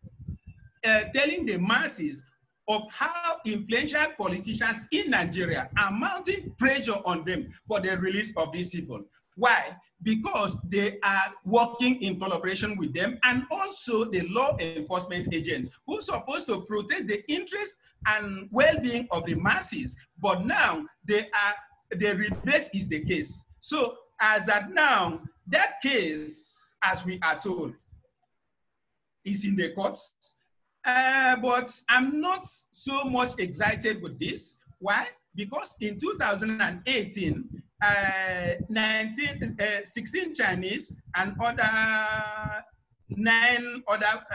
telling the masses of how influential politicians in Nigeria are mounting pressure on them for the release of these people. Why? Because they are working in collaboration with them, and also the law enforcement agents who are supposed to protect the interests and well-being of the masses. But now the reverse is the case. So as at now, that case, as we are told, is in the courts. But I'm not so much excited with this. Why? Because in 2018, 16 Chinese and 9 other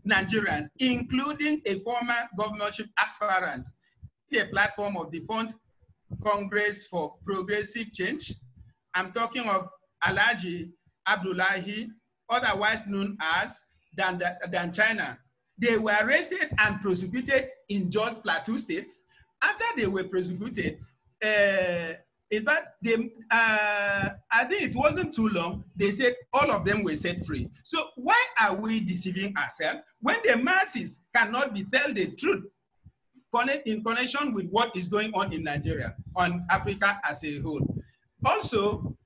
Nigerians, including a former governorship aspirant, a platform of the Front Congress for Progressive Change. I'm talking of Alhaji Abdullahi, otherwise known as Dan China. They were arrested and prosecuted in Jos Plateau State. After they were prosecuted, in fact, I think it wasn't too long, they said all of them were set free. So why are we deceiving ourselves when the masses cannot be tell the truth in connection with what is going on in Nigeria, on Africa as a whole? Also,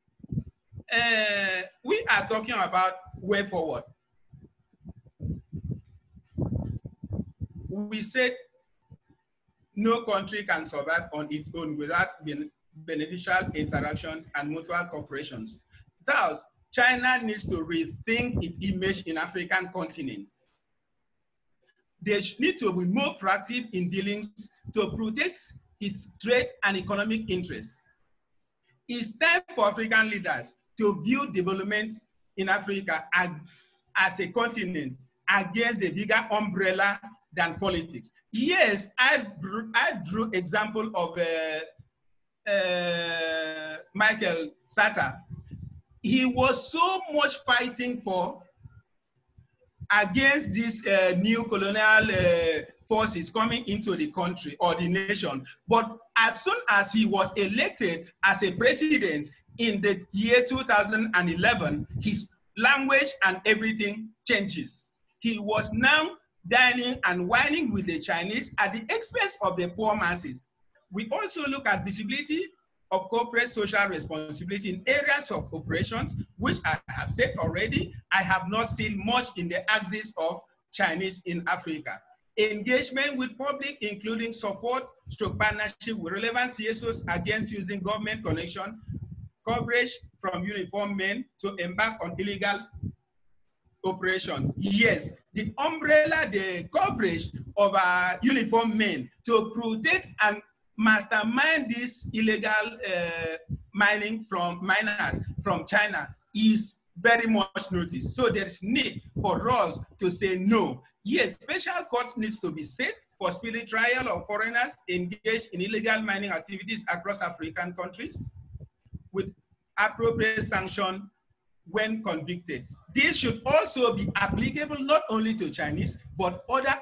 we are talking about way forward. We said no country can survive on its own without beneficial interactions and mutual cooperations. Thus, China needs to rethink its image in African continents. They need to be more proactive in dealings to protect its trade and economic interests. It's time for African leaders to view development in Africa as a continent against a bigger umbrella than politics. Yes, I drew example of Michael Sata. He was so much fighting for against these new colonial forces coming into the country or the nation. But as soon as he was elected as a president in the year 2011, his language and everything changes. He was now dining and whining with the Chinese at the expense of the poor masses. We also look at visibility of corporate social responsibility in areas of operations, which I have said already, I have not seen much in the axis of Chinese in Africa. Engagement with public, including support, partnership with relevant CSOs against using government connection, coverage from uniformed men to embark on illegal operations. Yes, the umbrella, the coverage of uniformed men to protect and mastermind this illegal mining from miners from China is very much noticed. So there's need for us to say no. Yes, special courts needs to be set for speedy trial of foreigners engaged in illegal mining activities across African countries with appropriate sanction when convicted. This should also be applicable not only to Chinese, but other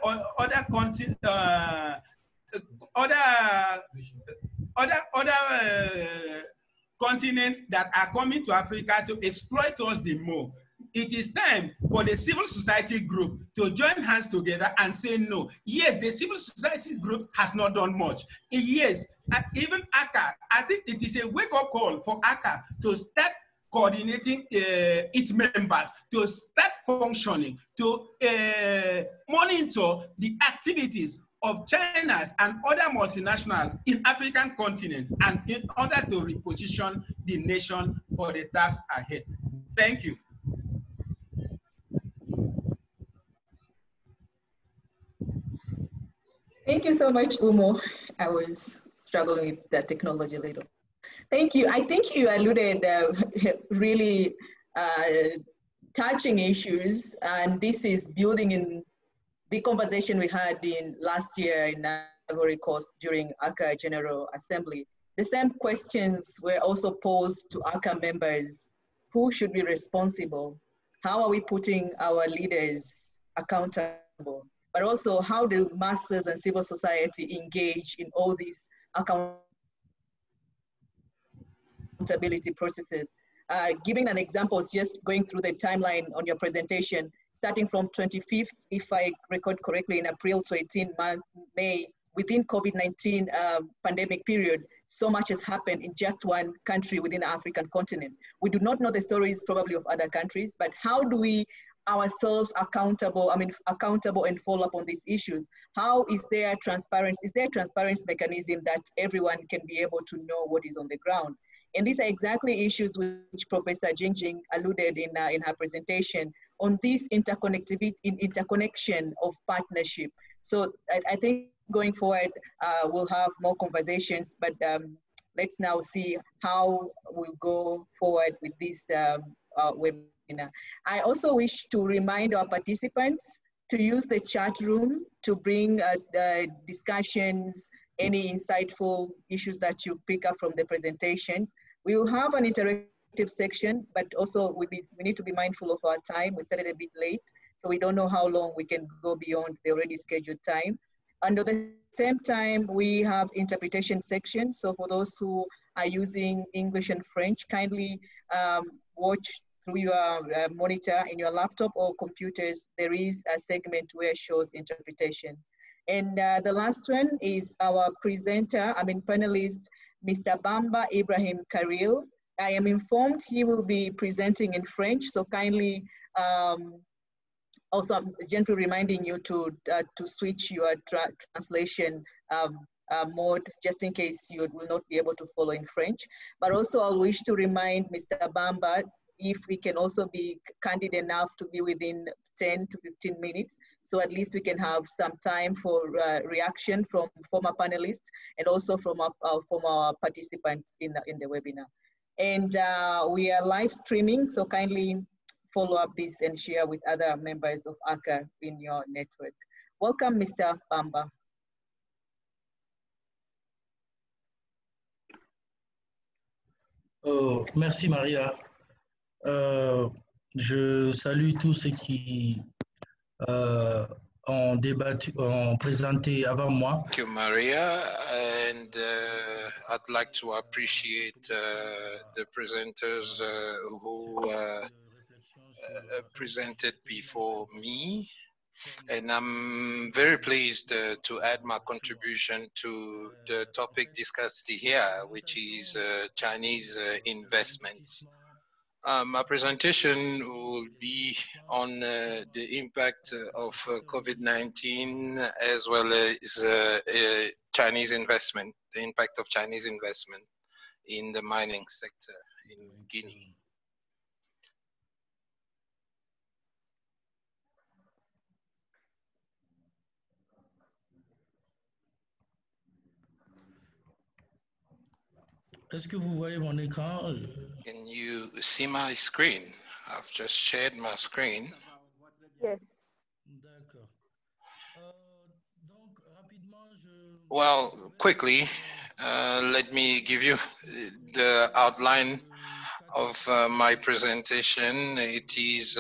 continents that are coming to Africa to exploit us the more. It is time for the civil society group to join hands together and say no. Yes, the civil society group has not done much. Yes, even ACCA, I think it is a wake-up call for ACCA to start coordinating its members, to start functioning, to monitor the activities of China's and other multinationals in African continents, and in order to reposition the nation for the task ahead. Thank you. Thank you so much, Umo. I was struggling with the technology a little. Thank you. I think you alluded really touching issues, and this is building in the conversation we had in last year in Ivory Coast during ACCA General Assembly. The same questions were also posed to ACCA members. Who should be responsible? How are we putting our leaders accountable? But also, how do masses and civil society engage in all these accountability processes? Giving an example is just going through the timeline on your presentation, starting from 25th, if I record correctly, in April to 18 May, within COVID-19 pandemic period, so much has happened in just one country within the African continent. We do not know the stories probably of other countries, but how do we ourselves accountable and follow up on these issues? How is there transparency? Is there a transparency mechanism that everyone can be able to know what is on the ground? And these are exactly issues which Professor Jingjing alluded in her presentation on this interconnection of partnership. So I think going forward, we'll have more conversations, but let's now see how we'll go forward with this webinar. I also wish to remind our participants to use the chat room to bring the discussions, any insightful issues that you pick up from the presentations. We will have an interactive section, but also we need to be mindful of our time. We started a bit late, so we don't know how long we can go beyond the already scheduled time. And at the same time, we have interpretation sections. So for those who are using English and French, kindly watch through your monitor in your laptop or computers. There is a segment where it shows interpretation. And the last one is our presenter, panelist, Mr. Bamba Ibrahim Karil. I am informed he will be presenting in French, so kindly also, I'm gently reminding you to switch your translation mode, just in case you will not be able to follow in French. But also, I'll wish to remind Mr. Bamba if we can also be candid enough to be within 10 to 15 minutes, so at least we can have some time for reaction from former panelists and also from our participants in the webinar. And we are live streaming, so kindly follow up this and share with other members of ACCA in your network. Welcome, Mr. Bamba. Oh, merci Maria. Je salue tous ceux qui ont débattu, ont présenté avant moi. Thank you, Maria, and I'd like to appreciate the presenters who presented before me, and I'm very pleased to add my contribution to the topic discussed here, which is Chinese investments. My presentation will be on the impact of COVID-19 as well as Chinese investment, the impact of Chinese investment in the mining sector in Guinea. Est-ce que vous voyez mon écran? Can you see my screen? I've just shared my screen. Yes. D'accord. Donc, rapidement, Well, quickly, let me give you the outline of my presentation. It is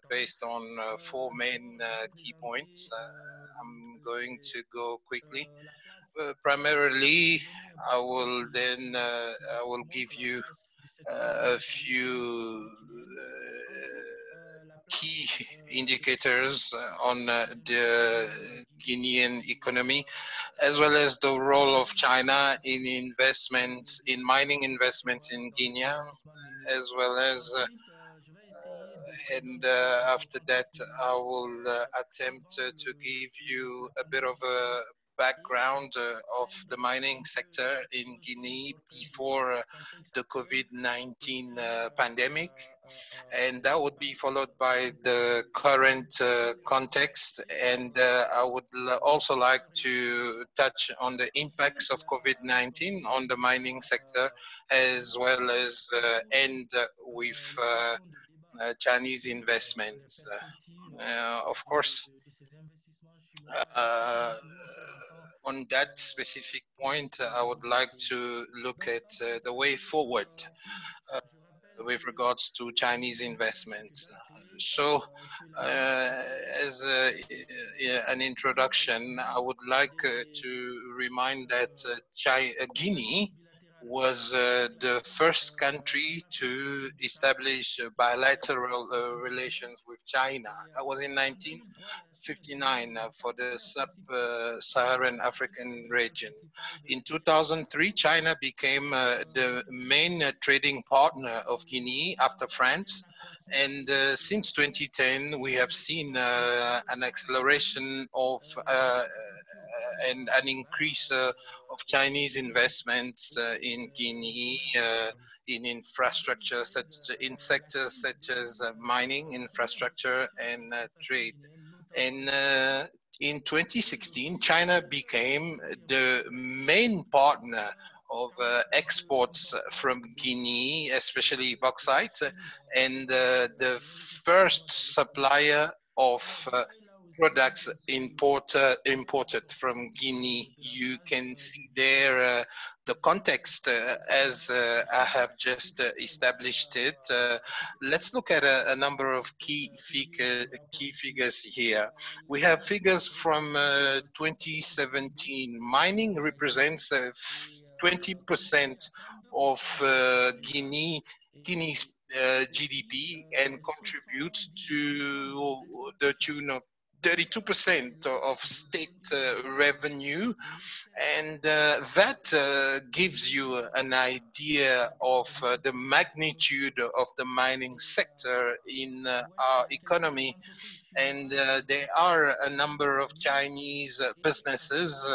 based on 4 main key points. I'm going to go quickly. Primarily, I will give you a few key indicators on the Guinean economy, as well as the role of China in investments, in mining investments in Guinea, as well as and after that, I will attempt to give you a bit of a background of the mining sector in Guinea before the COVID-19 pandemic. And that would be followed by the current context. And I would also like to touch on the impacts of COVID-19 on the mining sector, as well as end with Chinese investments. Of course, on that specific point, I would like to look at the way forward uh, with regards to Chinese investments. So, as an introduction, I would like to remind that Guinea was the first country to establish bilateral relations with China. That was in 1959 for the sub-Saharan African region. In 2003, China became the main trading partner of Guinea after France. And since 2010, we have seen an acceleration of and an increase of Chinese investments in Guinea in infrastructure, in sectors such as mining, infrastructure, and trade. And in 2016, China became the main partner of exports from Guinea, especially bauxite, and the first supplier of products imported from Guinea. You can see there the context as I have just established it. Let's look at a number of key figures here. We have figures from 2017. Mining represents 20% of Guinea's GDP and contributes to the tune of 32% of state revenue, and that gives you an idea of the magnitude of the mining sector in our economy. And there are a number of Chinese businesses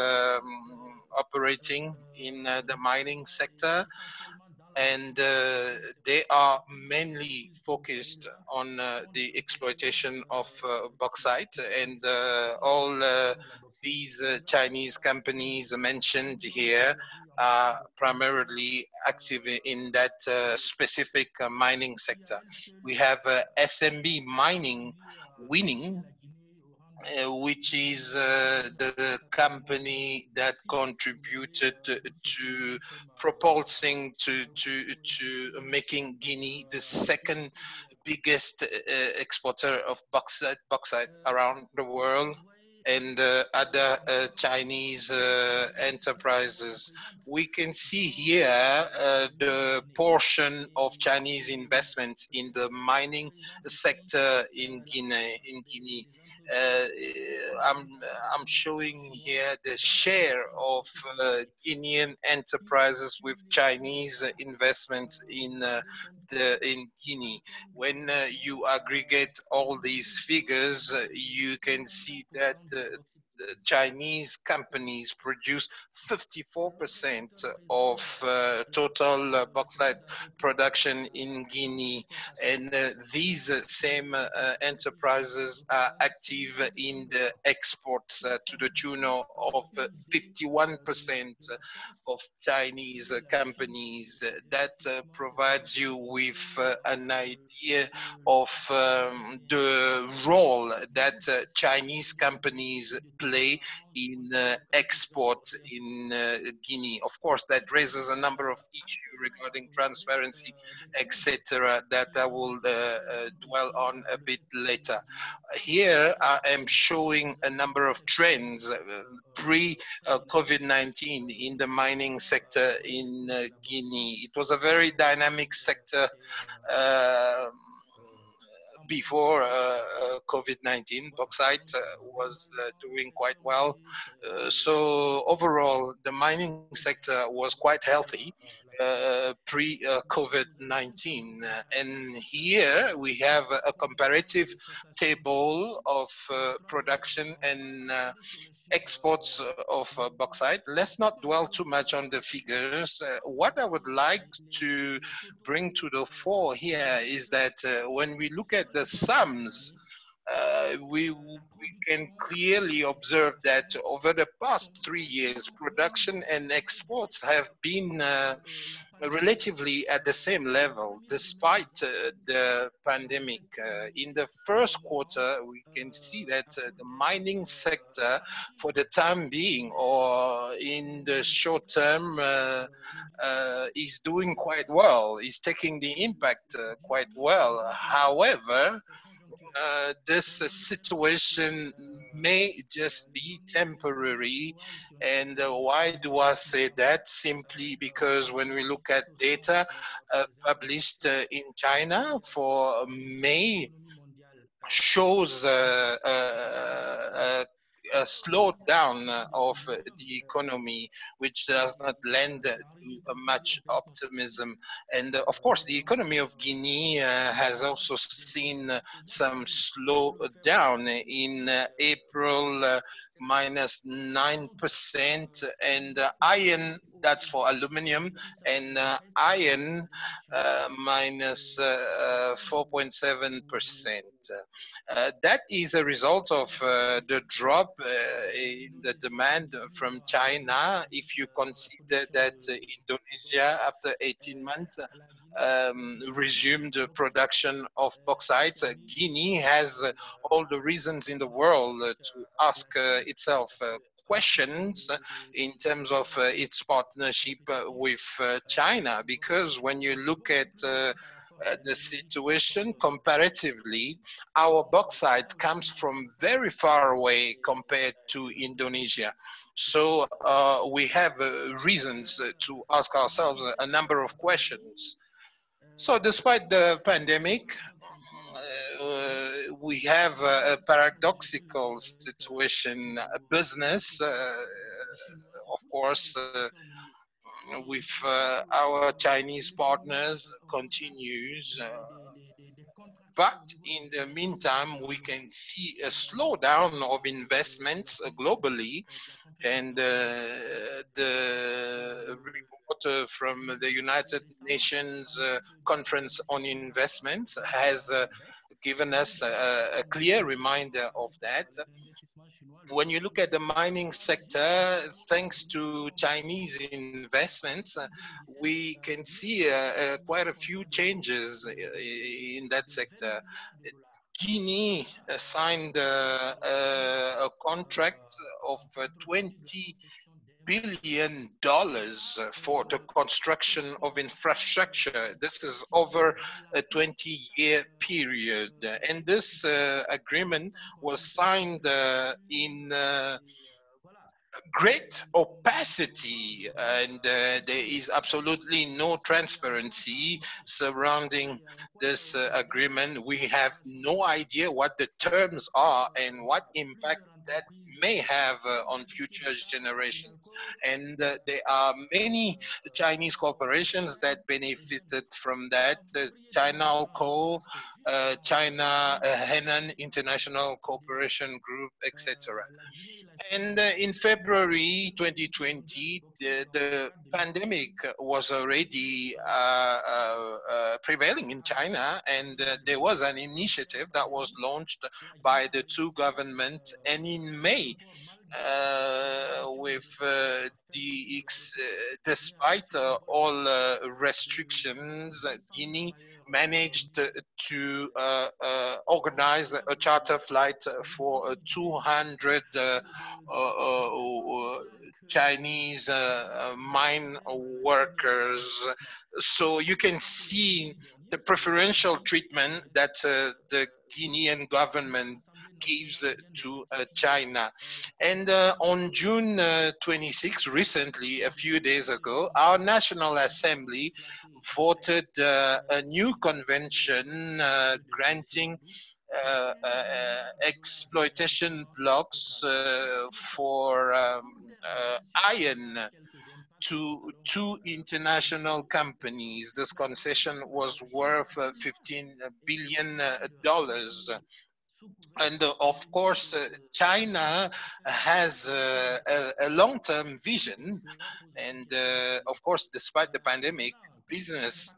operating in the mining sector, and they are mainly focused on the exploitation of bauxite, and all these Chinese companies mentioned here are primarily active in that specific mining sector. We have SMB Mining Winning, which is the company that contributed to propulsing to making Guinea the second biggest exporter of bauxite around the world, and other Chinese enterprises. We can see here the portion of Chinese investments in the mining sector in Guinea. I'm showing here the share of Guinean enterprises with Chinese investments in Guinea. When you aggregate all these figures, you can see that the Chinese companies produce 54% of total bauxite production in Guinea, and these same enterprises are active in the exports to the tune of 51% of Chinese companies. That provides you with an idea of the role that Chinese companies play in export in Guinea. Of course, that raises a number of issues regarding transparency, etc., that I will dwell on a bit later. Here I am showing a number of trends pre-COVID-19 in the mining sector in Guinea. It was a very dynamic sector before COVID-19. Bauxite was doing quite well. So overall, the mining sector was quite healthy pre-COVID-19. And here we have a comparative table of production and exports of bauxite. Let's not dwell too much on the figures. What I would like to bring to the fore here is that when we look at the sums we can clearly observe that over the past 3 years, production and exports have been relatively at the same level despite the pandemic. In the first quarter, we can see that the mining sector, for the time being or in the short term, is doing quite well, is taking the impact quite well. However, this situation may just be temporary. And why do I say that? Simply because when we look at data published in China for May, shows a slowdown of the economy, which does not lend to much optimism. And of course, the economy of Guinea has also seen some slowdown in April, -9%, and iron, that's for aluminium, and iron -4.7%. That is a result of the drop in the demand from China. If you consider that Indonesia, after 18 months, resumed production of bauxite, Guinea has all the reasons in the world to ask itself questions in terms of its partnership with China, because when you look at the situation comparatively, our bauxite comes from very far away compared to Indonesia. So we have reasons to ask ourselves a number of questions. So despite the pandemic, we have a paradoxical situation. Business, of course, with our Chinese partners continues. But in the meantime, we can see a slowdown of investments globally, and the report from the United Nations Conference on Investments has given us a clear reminder of that. When you look at the mining sector, thanks to Chinese investments, we can see quite a few changes in that sector. Guinea signed a contract of $20 billion for the construction of infrastructure. This is over a 20-year period. And this agreement was signed in great opacity, and there is absolutely no transparency surrounding this agreement. We have no idea what the terms are and what impact that may have on future generations. And there are many Chinese corporations that benefited from that. China Co, China Henan International Corporation Group, etc. And in February 2020, the pandemic was already prevailing in China, and there was an initiative that was launched by the two governments. And in May, with despite all restrictions, Guinea managed to organize a charter flight for 200 Chinese mine workers. So you can see the preferential treatment that the Guinean government gives to China. And on June 26, recently, a few days ago, our National Assembly voted a new convention granting exploitation blocks for iron to two international companies. This concession was worth $15 billion. And of course, China has a long-term vision. And of course, despite the pandemic, business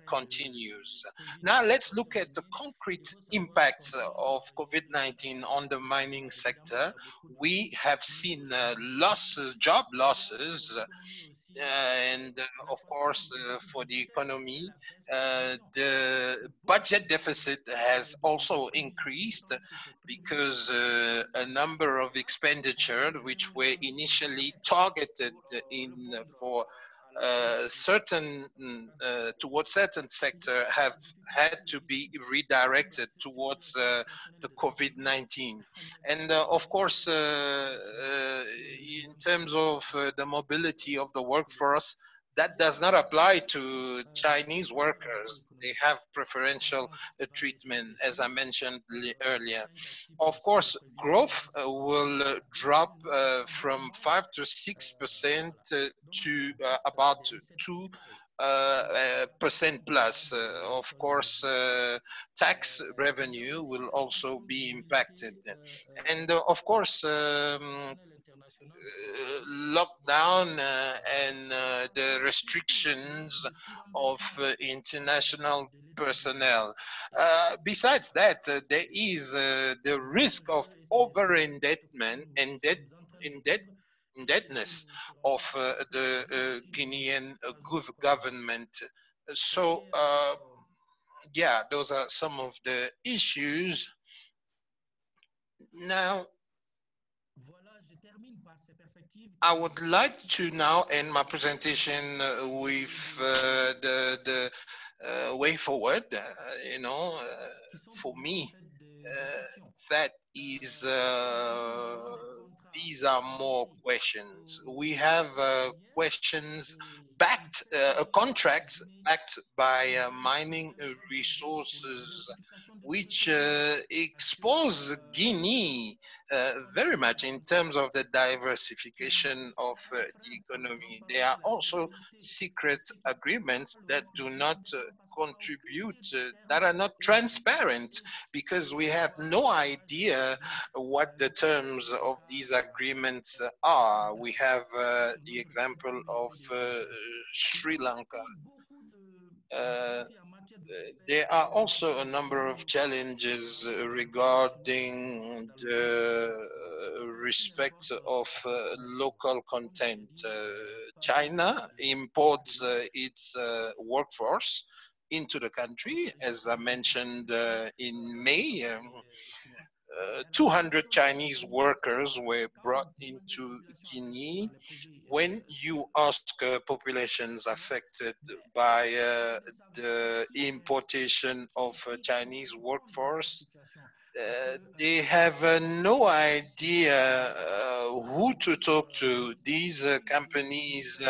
continues. Now let's look at the concrete impacts of COVID-19 on the mining sector. We have seen losses, job losses, and of course, for the economy, the budget deficit has also increased because a number of expenditure which were initially targeted in for towards certain sector have had to be redirected towards the COVID-19. And of course, in terms of the mobility of the workforce, that does not apply to Chinese workers. They have preferential treatment, as I mentioned earlier. Of course, growth will drop from 5 to 6% to about 2% plus. Of course, tax revenue will also be impacted. And of course, lockdown and the restrictions of international personnel. Besides that, there is the risk of over-indebtment and indebtedness of the Guinean government. So, yeah, those are some of the issues. Now, I would like to now end my presentation with the way forward. For me, that is, these are more questions. We have questions backed, contracts backed by mining resources, which expose Guinea very much in terms of the diversification of the economy. There are also secret agreements that do not contribute, that are not transparent, because we have no idea what the terms of these agreements are. We have the example of Sri Lanka. There are also a number of challenges regarding the respect of local content. China imports its workforce into the country. As I mentioned in May, 200 Chinese workers were brought into Guinea. When you ask populations affected by the importation of Chinese workforce, they have no idea who to talk to. These companies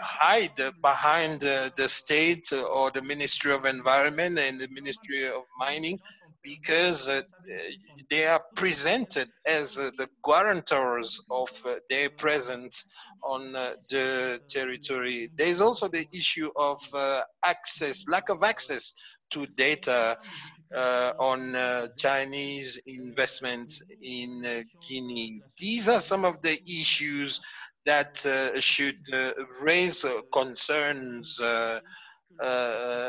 hide behind the state or the Ministry of Environment and the Ministry of Mining, because they are presented as the guarantors of their presence on the territory. There's also the issue of access, lack of access to data on Chinese investments in Guinea. These are some of the issues that should raise concerns,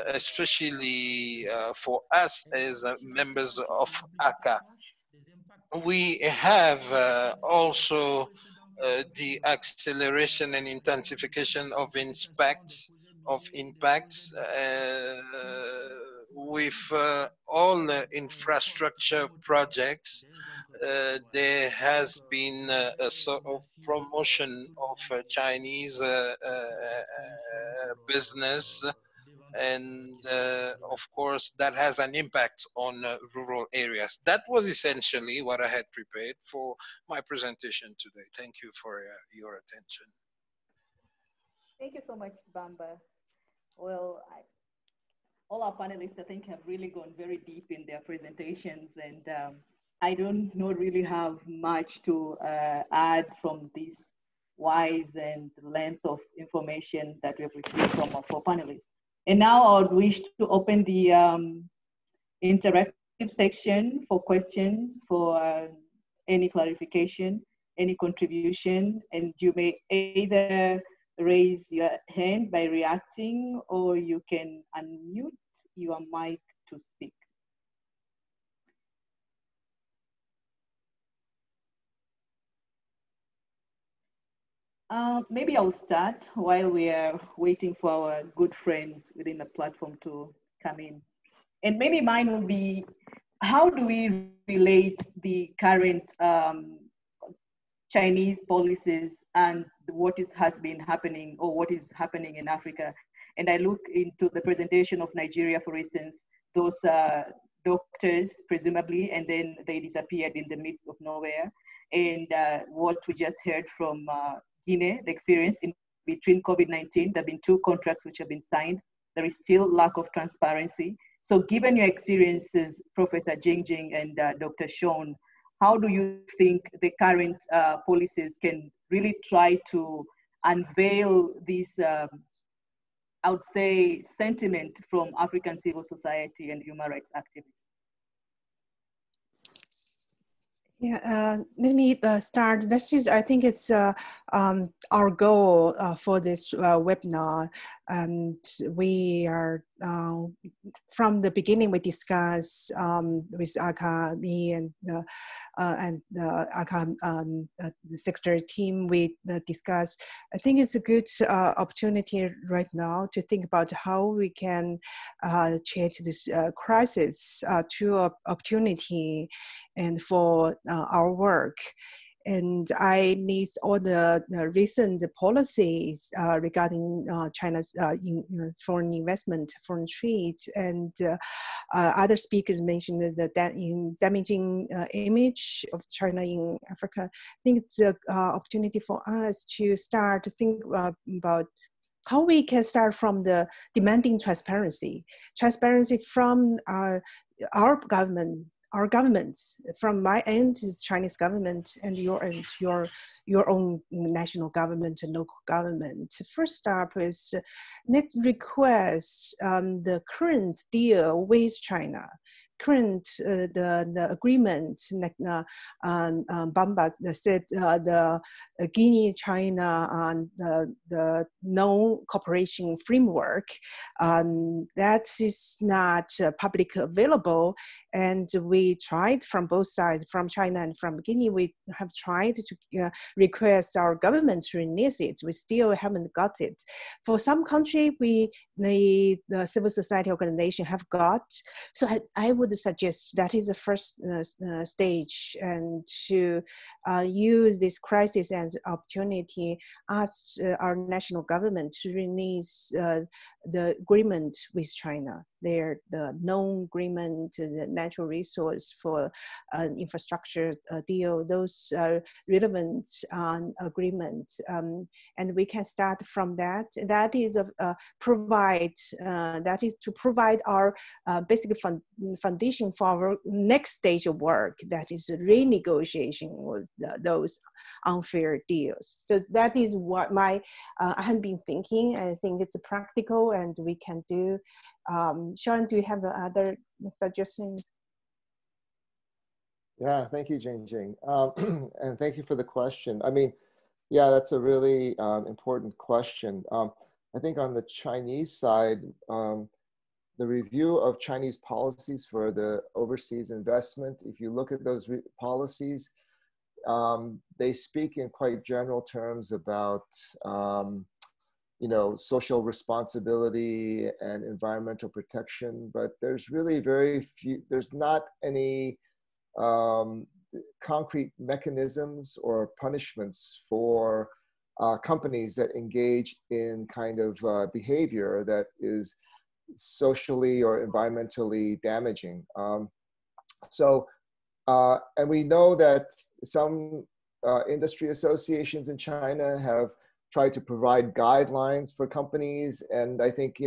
especially for us as members of ACCA. We have also the acceleration and intensification of impacts with all infrastructure projects. There has been a sort of promotion of Chinese business, and of course that has an impact on rural areas. That was essentially what I had prepared for my presentation today. Thank you for your attention. Thank you so much, Bamba. Well, all our panelists, I think, have really gone very deep in their presentations, and I don't not really have much to add from this wise and length of information that we've received from our four panelists. And now I would wish to open the interactive section for questions, for any clarification, any contribution, and you may either raise your hand by reacting, or you can unmute your mic to speak. Maybe I'll start while we are waiting for our good friends within the platform to come in. And maybe mine will be, how do we relate the current Chinese policies and has been happening, or what is happening in Africa? And I look into the presentation of Nigeria, for instance, those doctors, presumably, and then they disappeared in the midst of nowhere. And what we just heard from Guinea, the experience in between COVID-19, there have been 2 contracts which have been signed. There is still lack of transparency. So given your experiences, Professor Jingjing and Dr. Sean, how do you think the current policies can really try to unveil this, I would say, sentiment from African civil society and human rights activists? Yeah, let me start. I think it's our goal for this webinar. And we are, from the beginning, we discussed with ACCA, me and the ACCA the secretary team, we discussed. I think it's a good opportunity right now to think about how we can change this crisis to an opportunity and for our work. And I list all the recent policies regarding China's foreign investment, foreign trade, and other speakers mentioned the damaging image of China in Africa. I think it's an opportunity for us to start to think about how we can start from the demanding transparency from our government. Our governments, from my end is Chinese government, and your end, your own national government and local government. First step is let's request the current deal with China. Current the agreement like Bamba said the Guinea China and the non-cooperation framework that is not public available, and we tried from both sides, from China and from Guinea, we have tried to request our government to release it. We still haven't got it. For some country, the civil society organization have got. So I would suggest that is the first stage, and to use this crisis as opportunity, ask our national government to release the agreement with China. The known agreement, the natural resource for infrastructure deal, those relevant agreements, and we can start from that. That is to provide our basic foundation for our next stage of work. That is renegotiation with those unfair deals. So that is what I have been thinking. I think it's practical and we can do. Sean, do you have other suggestions? Yeah, thank you, Jingjing. And thank you for the question. I mean, yeah, that's a really important question. I think on the Chinese side, the review of Chinese policies for the overseas investment, if you look at those policies, they speak in quite general terms about social responsibility and environmental protection, but there's really very few, there's not any concrete mechanisms or punishments for companies that engage in kind of behavior that is socially or environmentally damaging. And we know that some industry associations in China have tried to provide guidelines for companies. And I think,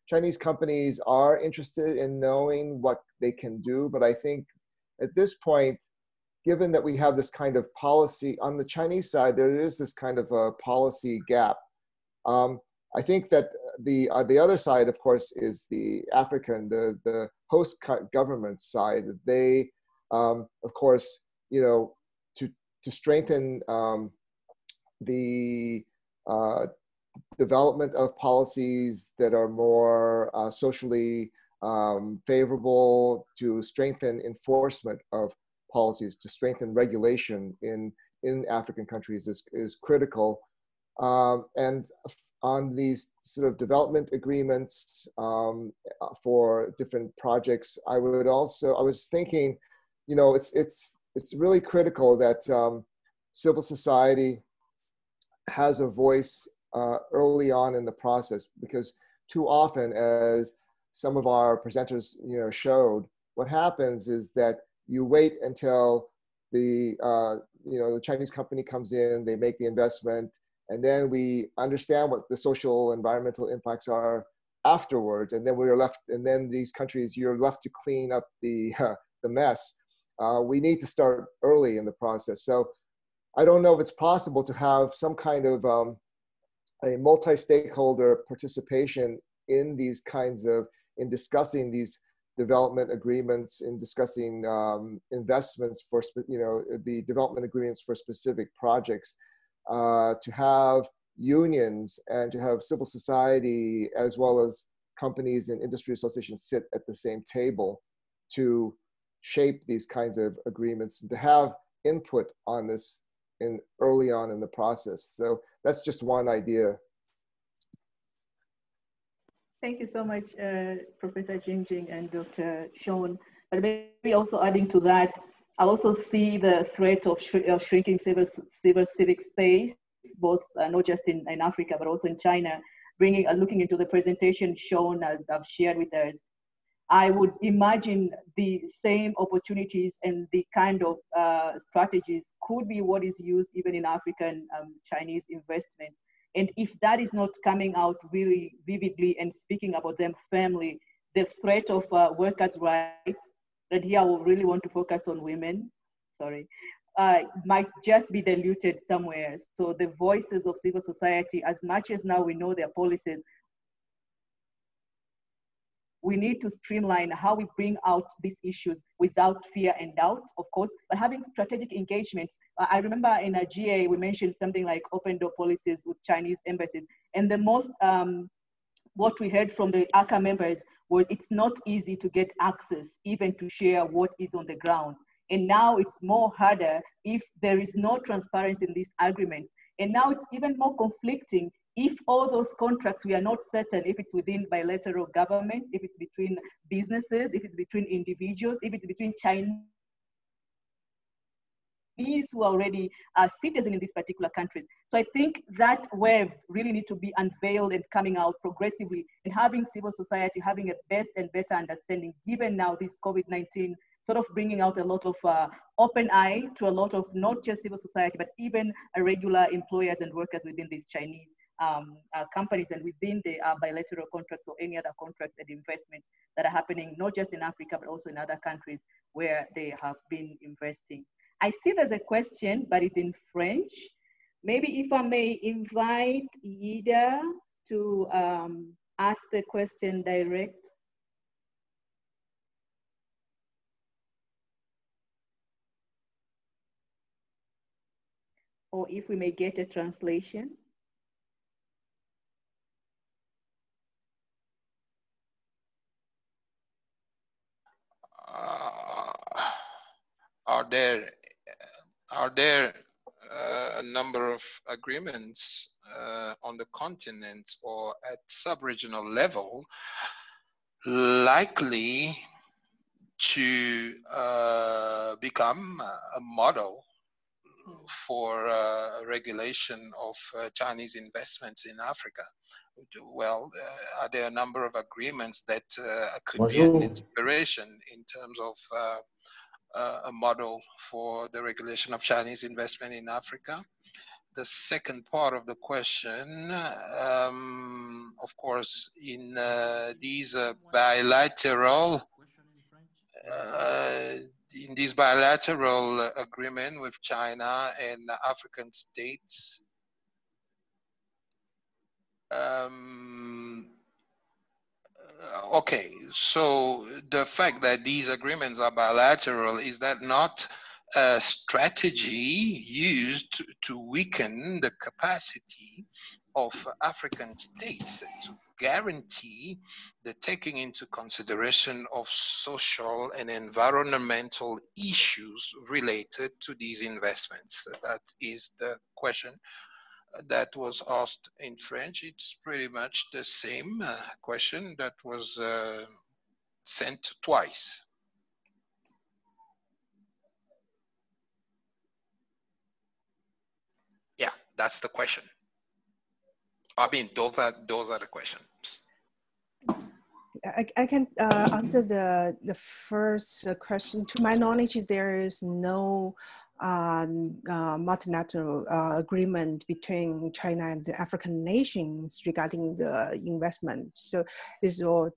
Chinese companies are interested in knowing what they can do. But I think at this point, given that we have this kind of policy on the Chinese side, there is this kind of a policy gap. I think that the other side, of course, is the African, the host government side. They, of course, to strengthen the development of policies that are more socially favorable, to strengthen enforcement of policies, to strengthen regulation in African countries is critical. And on these sort of development agreements for different projects, I was thinking, you know, it's really critical that civil society has a voice early on in the process, because too often, as some of our presenters, you know, showed, what happens is that you wait until the the Chinese company comes in, they make the investment, and then we understand what the social environmental impacts are afterwards, and then we're left, and then these countries, you're left to clean up the mess. We need to start early in the process. So I don't know if it's possible to have some kind of a multi-stakeholder participation in these kinds of, in discussing these development agreements, in discussing investments for, the development agreements for specific projects, to have unions and to have civil society as well as companies and industry associations sit at the same table to shape these kinds of agreements, and to have input on this early on in the process. So that's just one idea. Thank you so much, Professor Jingjing and Dr. Sean. But maybe also adding to that, I also see the threat of shrinking civil civic space, both not just in Africa, but also in China. Looking into the presentation Sean I've shared with us, I would imagine the same opportunities and the kind of strategies could be what is used even in African Chinese investments. And if that is not coming out really vividly and speaking about them firmly, the threat of workers' rights, and here I will really want to focus on women, might just be diluted somewhere. So the voices of civil society, as much as now we know their policies, we need to streamline how we bring out these issues without fear and doubt, of course, but having strategic engagements. I remember in a GA, we mentioned something like open door policies with Chinese embassies. And the most, what we heard from the ACCA members was it's not easy to get access, even to share what is on the ground. And now it's more harder if there is no transparency in these agreements. And now it's even more conflicting if all those contracts, we are not certain if it's within bilateral governments, if it's between businesses, if it's between individuals, if it's between Chinese who are already citizens in these particular countries. So I think that wave really need to be unveiled and coming out progressively, and having civil society having a best and better understanding, given now this COVID-19 sort of bringing out a lot of open eye to a lot of not just civil society, but even regular employers and workers within these Chinese companies and within the bilateral contracts or any other contracts and investments that are happening, not just in Africa, but also in other countries where they have been investing. I see there's a question, but it's in French. Maybe if I may invite Yida to ask the question direct. Or if we may get a translation. Are there a number of agreements on the continent or at sub-regional level likely to become a model for regulation of Chinese investments in Africa? Well, are there a number of agreements that could be an inspiration in terms of a model for the regulation of Chinese investment in Africa? The second part of the question, of course, in these bilateral agreement with China and African states, okay, so the fact that these agreements are bilateral, is that not a strategy used to weaken the capacity of African states to guarantee the taking into consideration of social and environmental issues related to these investments? That is the question that was asked in French. It's pretty much the same question that was sent twice. Yeah, that's the question. I mean, those are the questions. I can answer the first question. To my knowledge, there is no multilateral agreement between China and the African nations regarding the investment. So this is all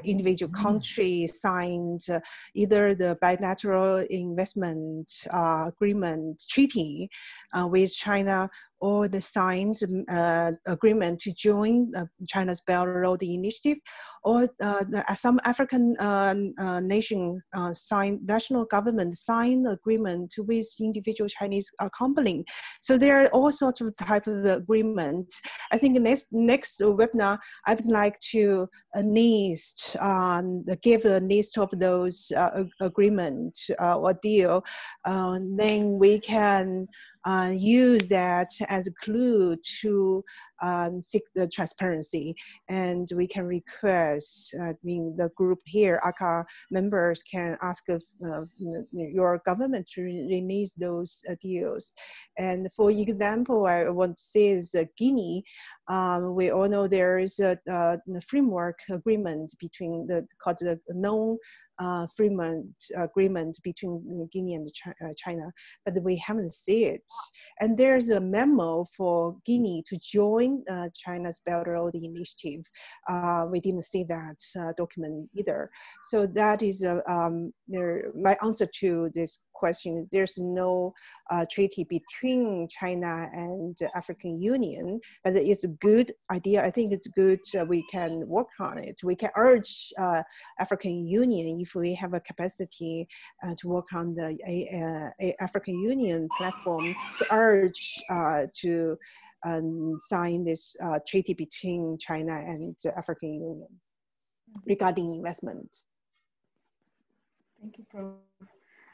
individual countries signed either the bilateral investment agreement treaty with China, or the signed agreement to join China's Belt Road Initiative, or some African nations national government signed agreement with individual Chinese company. So there are all sorts of type of agreements. I think next webinar, I would like to give a list of those agreement or deal. Then we can use that as a clue to seek the transparency, and we can request, the group here, ACCA members can ask your government to release those deals. And for example, I want to say is Guinea. We all know there is a framework agreement between called the non-framework agreement between Guinea and China, but we haven't seen it. And there's a memo for Guinea to join China's Belt Road Initiative. We didn't see that document either. So that is my answer to this question. There's no treaty between China and the African Union, but it's a good idea. I think it's good we can work on it. We can urge African Union, if we have a capacity to work on the African Union platform, to urge to sign this treaty between China and the African Union regarding investment. Thank you, Prof.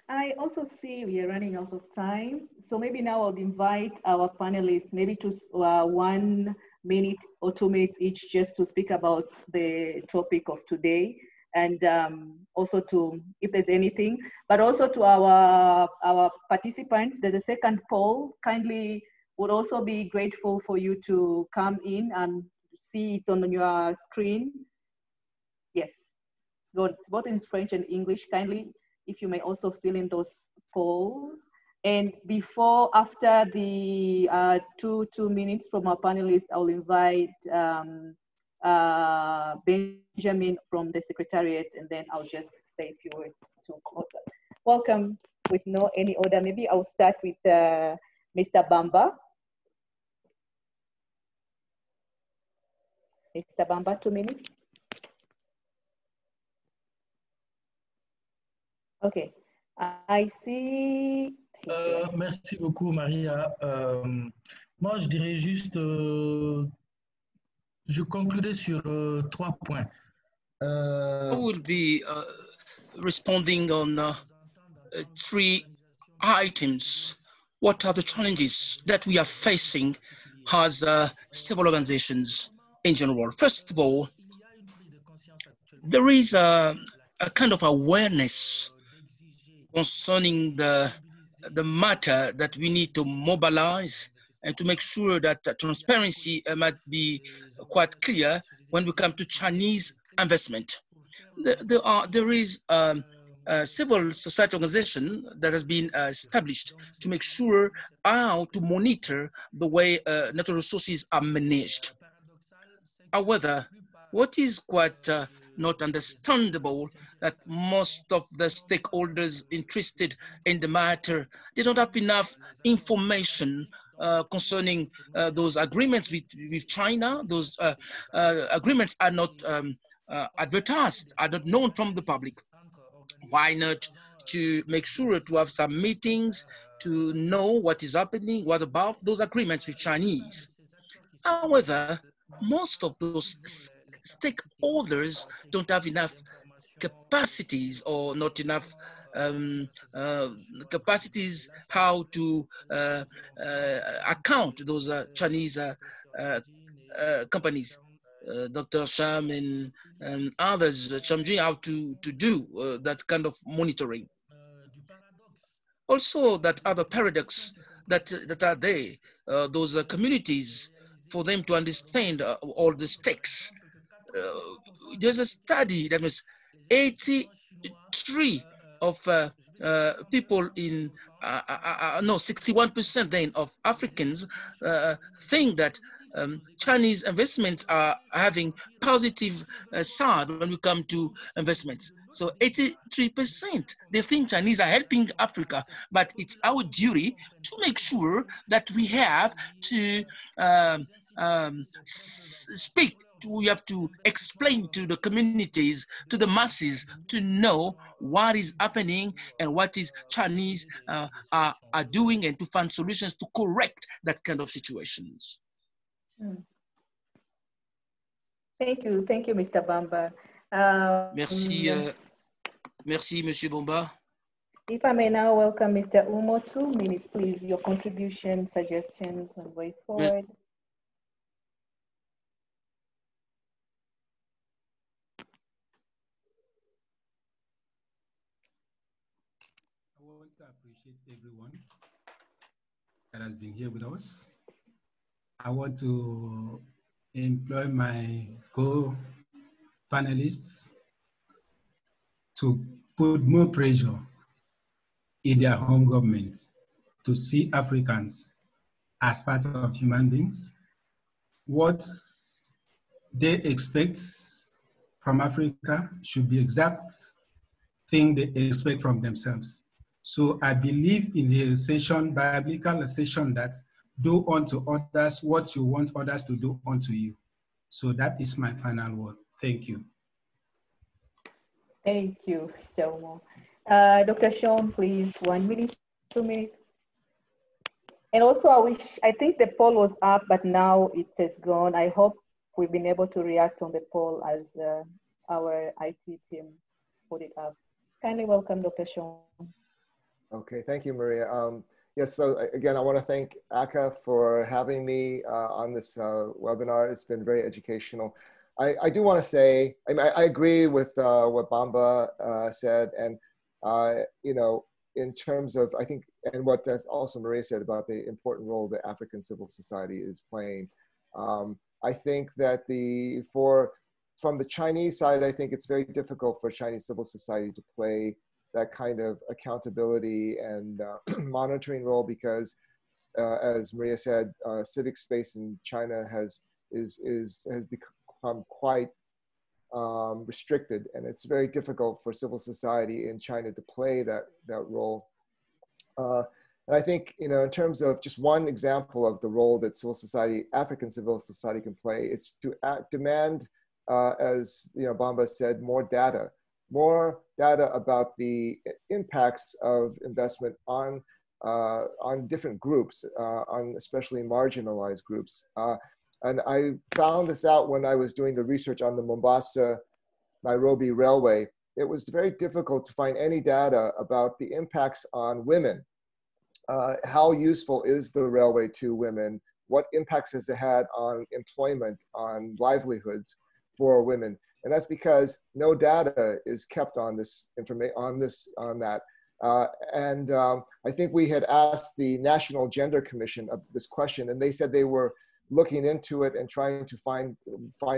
I also see we are running out of time. So maybe now I'll invite our panelists maybe to 1 minute or 2 minutes each just to speak about the topic of today, and also to, if there's anything, but also to our participants, there's a second poll. Kindly would also be grateful for you to come in and see it on your screen. Yes, it's both in French and English. Kindly, if you may also fill in those polls. And after the 2 minutes from our panelists, I'll invite Benjamin from the Secretariat, and then I'll just say a few words to close. Welcome with no any order. Maybe I'll start with Mr. Bamba. Mr. Bamba, 2 minutes. Okay, I see. Merci beaucoup, Maria. Moi, je dirais juste, je conclurai sur 3 points. I will be responding on 3 items. What are the challenges that we are facing as civil organizations in general? First of all, there is a kind of awareness concerning the matter that we need to mobilize and to make sure that transparency might be quite clear when we come to Chinese investment. There is a civil society organization that has been established to make sure how to monitor the way natural resources are managed. However, what is quite not understandable that most of the stakeholders interested in the matter, they don't have enough information concerning those agreements with China. Those agreements are not advertised, are not known from the public. Why not to make sure to have some meetings to know what is happening, what about those agreements with Chinese? However, most of those stakeholders don't have enough capacities or not enough capacities how to account those Chinese companies. Dr. Sham and others, Chamji, how to do that kind of monitoring. Also, that other paradox that are there, those communities, for them to understand all the stakes. There's a study that was 83 of people in, no, 61% then of Africans think that Chinese investments are having positive side when we come to investments. So 83%, they think Chinese are helping Africa, but it's our duty to make sure that we have to speak. We have to explain to the communities, to the masses, to know what is happening and what is Chinese are doing, and to find solutions to correct that kind of situations. Thank you, Mr. Bamba. Merci, merci, Monsieur Bomba. If I may now welcome Mr. Umo, 2 minutes, please. Your contribution, suggestions, and way forward. I want to appreciate everyone that has been here with us. I want to employ my co-panelists to put more pressure in their home governments to see Africans as part of human beings. What they expect from Africa should be exact thing they expect from themselves. So I believe in the session, biblical session, that do unto others what you want others to do unto you. So that is my final word. Thank you. Thank you, Mr. Umo. Dr. Sean, please, 1 minute, 2 minutes. And also, I think the poll was up, but now it has gone. I hope we've been able to react on the poll as our IT team put it up. Kindly welcome, Dr. Sean. Okay, thank you, Maria. Yes, so again, I want to thank ACCA for having me on this webinar. It's been very educational. I do want to say, I agree with what Bamba said, and you know, in terms of, I think, and what also Maria said about the important role that African civil society is playing. I think that from the Chinese side, I think it's very difficult for Chinese civil society to play that kind of accountability and monitoring role, because as Maria said, civic space in China has become quite restricted, and it's very difficult for civil society in China to play that role. And I think, you know, in terms of just one example of the role that civil society, African civil society can play, it's to demand, as you know, Bamba said, more data about the impacts of investment on different groups, on especially marginalized groups. And I found this out when I was doing the research on the Mombasa-Nairobi Railway. It was very difficult to find any data about the impacts on women. How useful is the railway to women? What impacts has it had on employment, on livelihoods for women? And that's because no data is kept on this information, on that. I think we had asked the National Gender Commission of this question, and they said they were looking into it and trying to find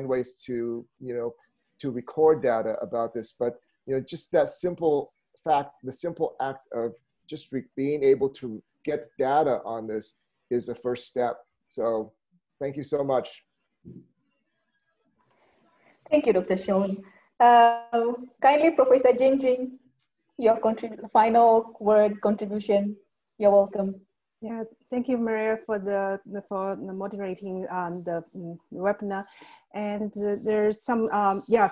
ways to, you know, to record data about this. But, you know, just that simple fact, the simple act of just being able to get data on this is the first step. So thank you so much. Thank you, Dr. Sean. Kindly, Professor Jingjing, your final word contribution. You're welcome. Yeah, thank you, Maria, for the moderating the webinar. And there's some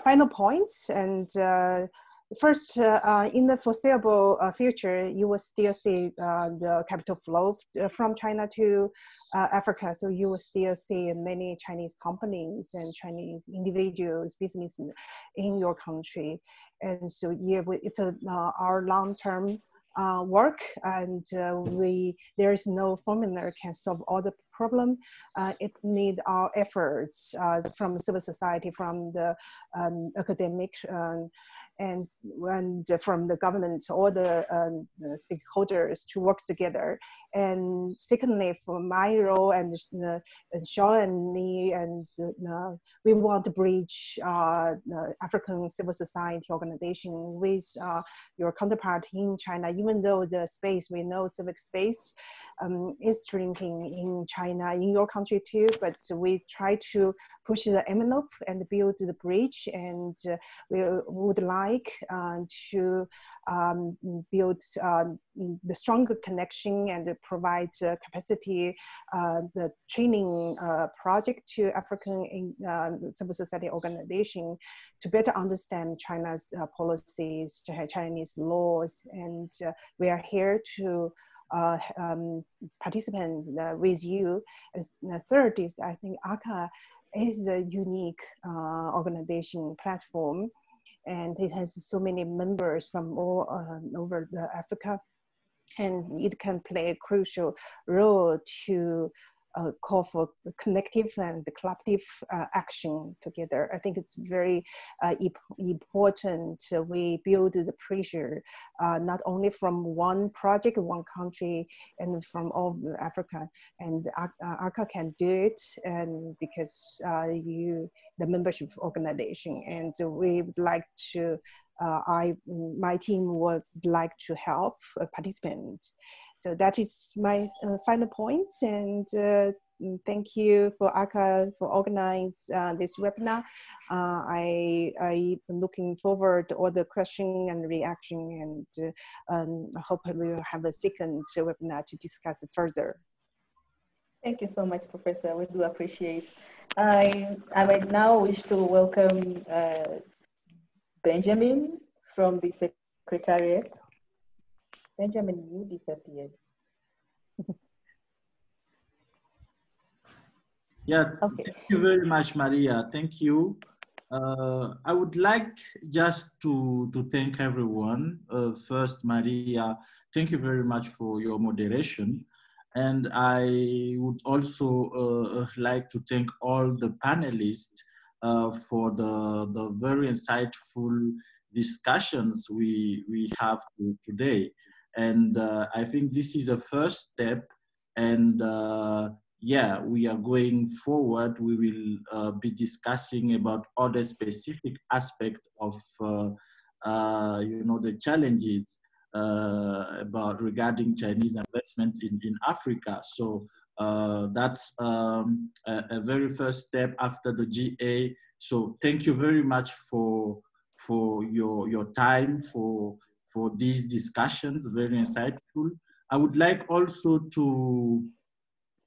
final points, and first, in the foreseeable future, you will still see the capital flow from China to Africa. So you will still see many Chinese companies and Chinese individuals, businessmen in your country. And so yeah, it's our long-term work, and there is no formula can solve all the problem. It needs our efforts from civil society, from the academic, and from the government, all the stakeholders to work together. And secondly, for my role and Sean and me, and we want to bridge African civil society organization with your counterpart in China, even though the space, we know civic space is shrinking in China, in your country too, but we try to push the envelope and build the bridge, and we would like to build the stronger connection and provide capacity, the training project to African civil society organization to better understand China's policies, Chinese laws, and we are here to participate with you. And the third is, I think ACCA is a unique organization platform, and it has so many members from all over Africa, and it can play a crucial role to call for collective and collective action together. I think it's very important we build the pressure not only from one project, one country, and from all Africa. And ACCA can do it, and because the membership organization, and we would like to. My team would like to help participants. So that is my final points, and thank you for ACCA for organizing this webinar. I'm looking forward to all the question and reaction, and I hope we will have a second webinar to discuss it further. Thank you so much, Professor. We do appreciate. I right now wish to welcome Benjamin from the Secretariat. Benjamin, you disappeared. Yeah, okay. Thank you very much, Maria. Thank you. I would like just to thank everyone. First, Maria, thank you very much for your moderation. And I would also like to thank all the panelists for the very insightful discussions we have today. And I think this is a first step, and yeah, we are going forward. We will be discussing about other specific aspects of the challenges regarding Chinese investment in Africa. So that's a very first step after the GA. So thank you very much for your time, for these discussions, very insightful. I would like also to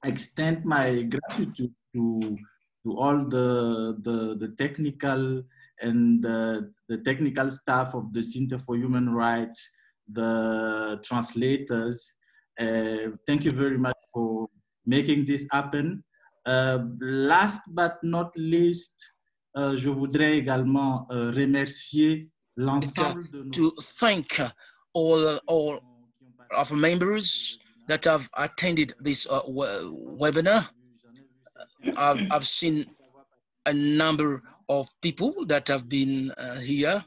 extend my gratitude to all the technical and the technical staff of the Center for Human Rights, the translators. Thank you very much for making this happen. Last but not least, je voudrais également remercier l'ensemble de nos... To thank all of members that have attended this webinar. I've seen a number of people that have been here.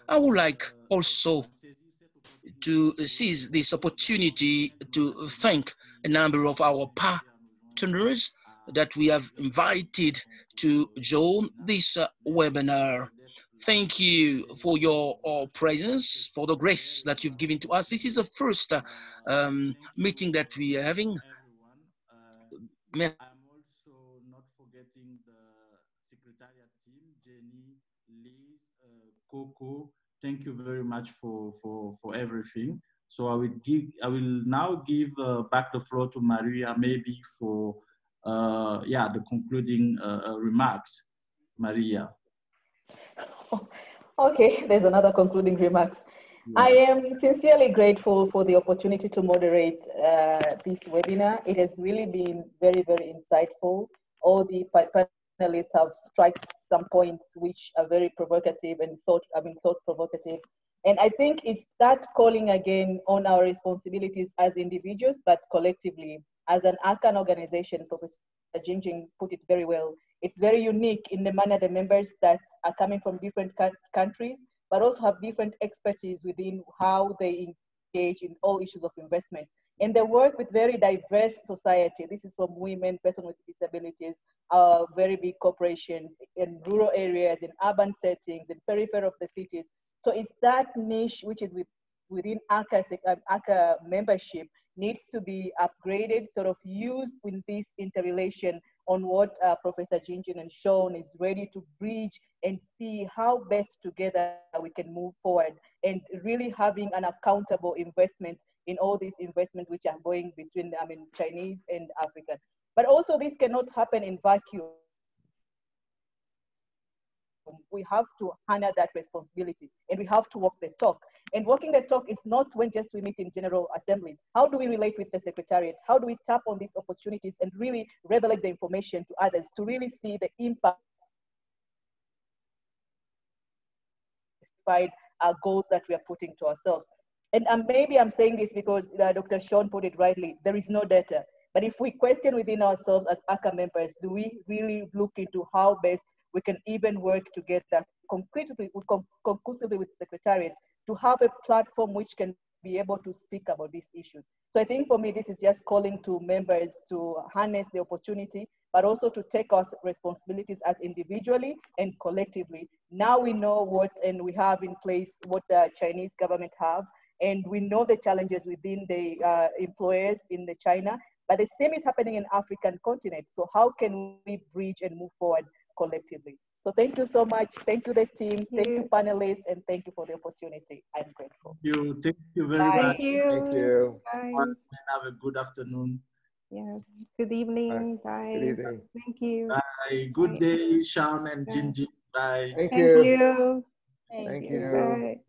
I would like also to seize this opportunity to thank a number of our partners that we have invited to join this webinar. Thank you for your presence, for the grace that you've given to us. This is the first meeting that we are having. I'm also not forgetting the Secretariat team, Jenny, Liz, Coco. Thank you very much for everything. So I will now give back the floor to Maria, maybe for the concluding remarks. Maria. Okay, there's another concluding remarks. I am sincerely grateful for the opportunity to moderate this webinar. It has really been very, very insightful. All the panelists have struck some points which are very provocative and thought provocative. And I think it's that calling again on our responsibilities as individuals, but collectively as an ACCA organization. Professor Jingjing put it very well. It's very unique in the manner the members that are coming from different countries, but also have different expertise within how they engage in all issues of investment. And they work with very diverse society. This is from women, persons with disabilities, very big corporations in rural areas, in urban settings, in periphery of the cities. So it's that niche which is within ACCA membership needs to be upgraded, sort of used in this interrelation on what Professor Jingjing and Sean is ready to bridge and see how best together we can move forward and really having an accountable investment in all these investments which are going between, Chinese and African. But also this cannot happen in vacuum. We have to honor that responsibility and we have to walk the talk. And walking the talk is not when just we meet in general assemblies. How do we relate with the Secretariat? How do we tap on these opportunities and really revelate the information to others to really see the impact our goals that we are putting to ourselves? And maybe I'm saying this because Dr. Sean put it rightly, there is no data. But if we question within ourselves as ACCA members, do we really look into how best we can even work together conclusively with the Secretariat to have a platform which can be able to speak about these issues? So I think for me, this is just calling to members to harness the opportunity, but also to take our responsibilities as individually and collectively. Now we know what, and we have in place what the Chinese government have, and we know the challenges within the employers in the China, but the same is happening in African continent. So how can we bridge and move forward collectively? So thank you so much. Thank you, the team. Thank you, panelists, and thank you for the opportunity. I'm grateful. Thank you very much. Thank you. Thank you. Bye. And have a good afternoon. Yeah. Good evening. Bye. Good evening. Thank you. Bye. Good day, Sean and Bye. Jingjing. Bye. Thank Thank you. you. Thank you. you. Bye.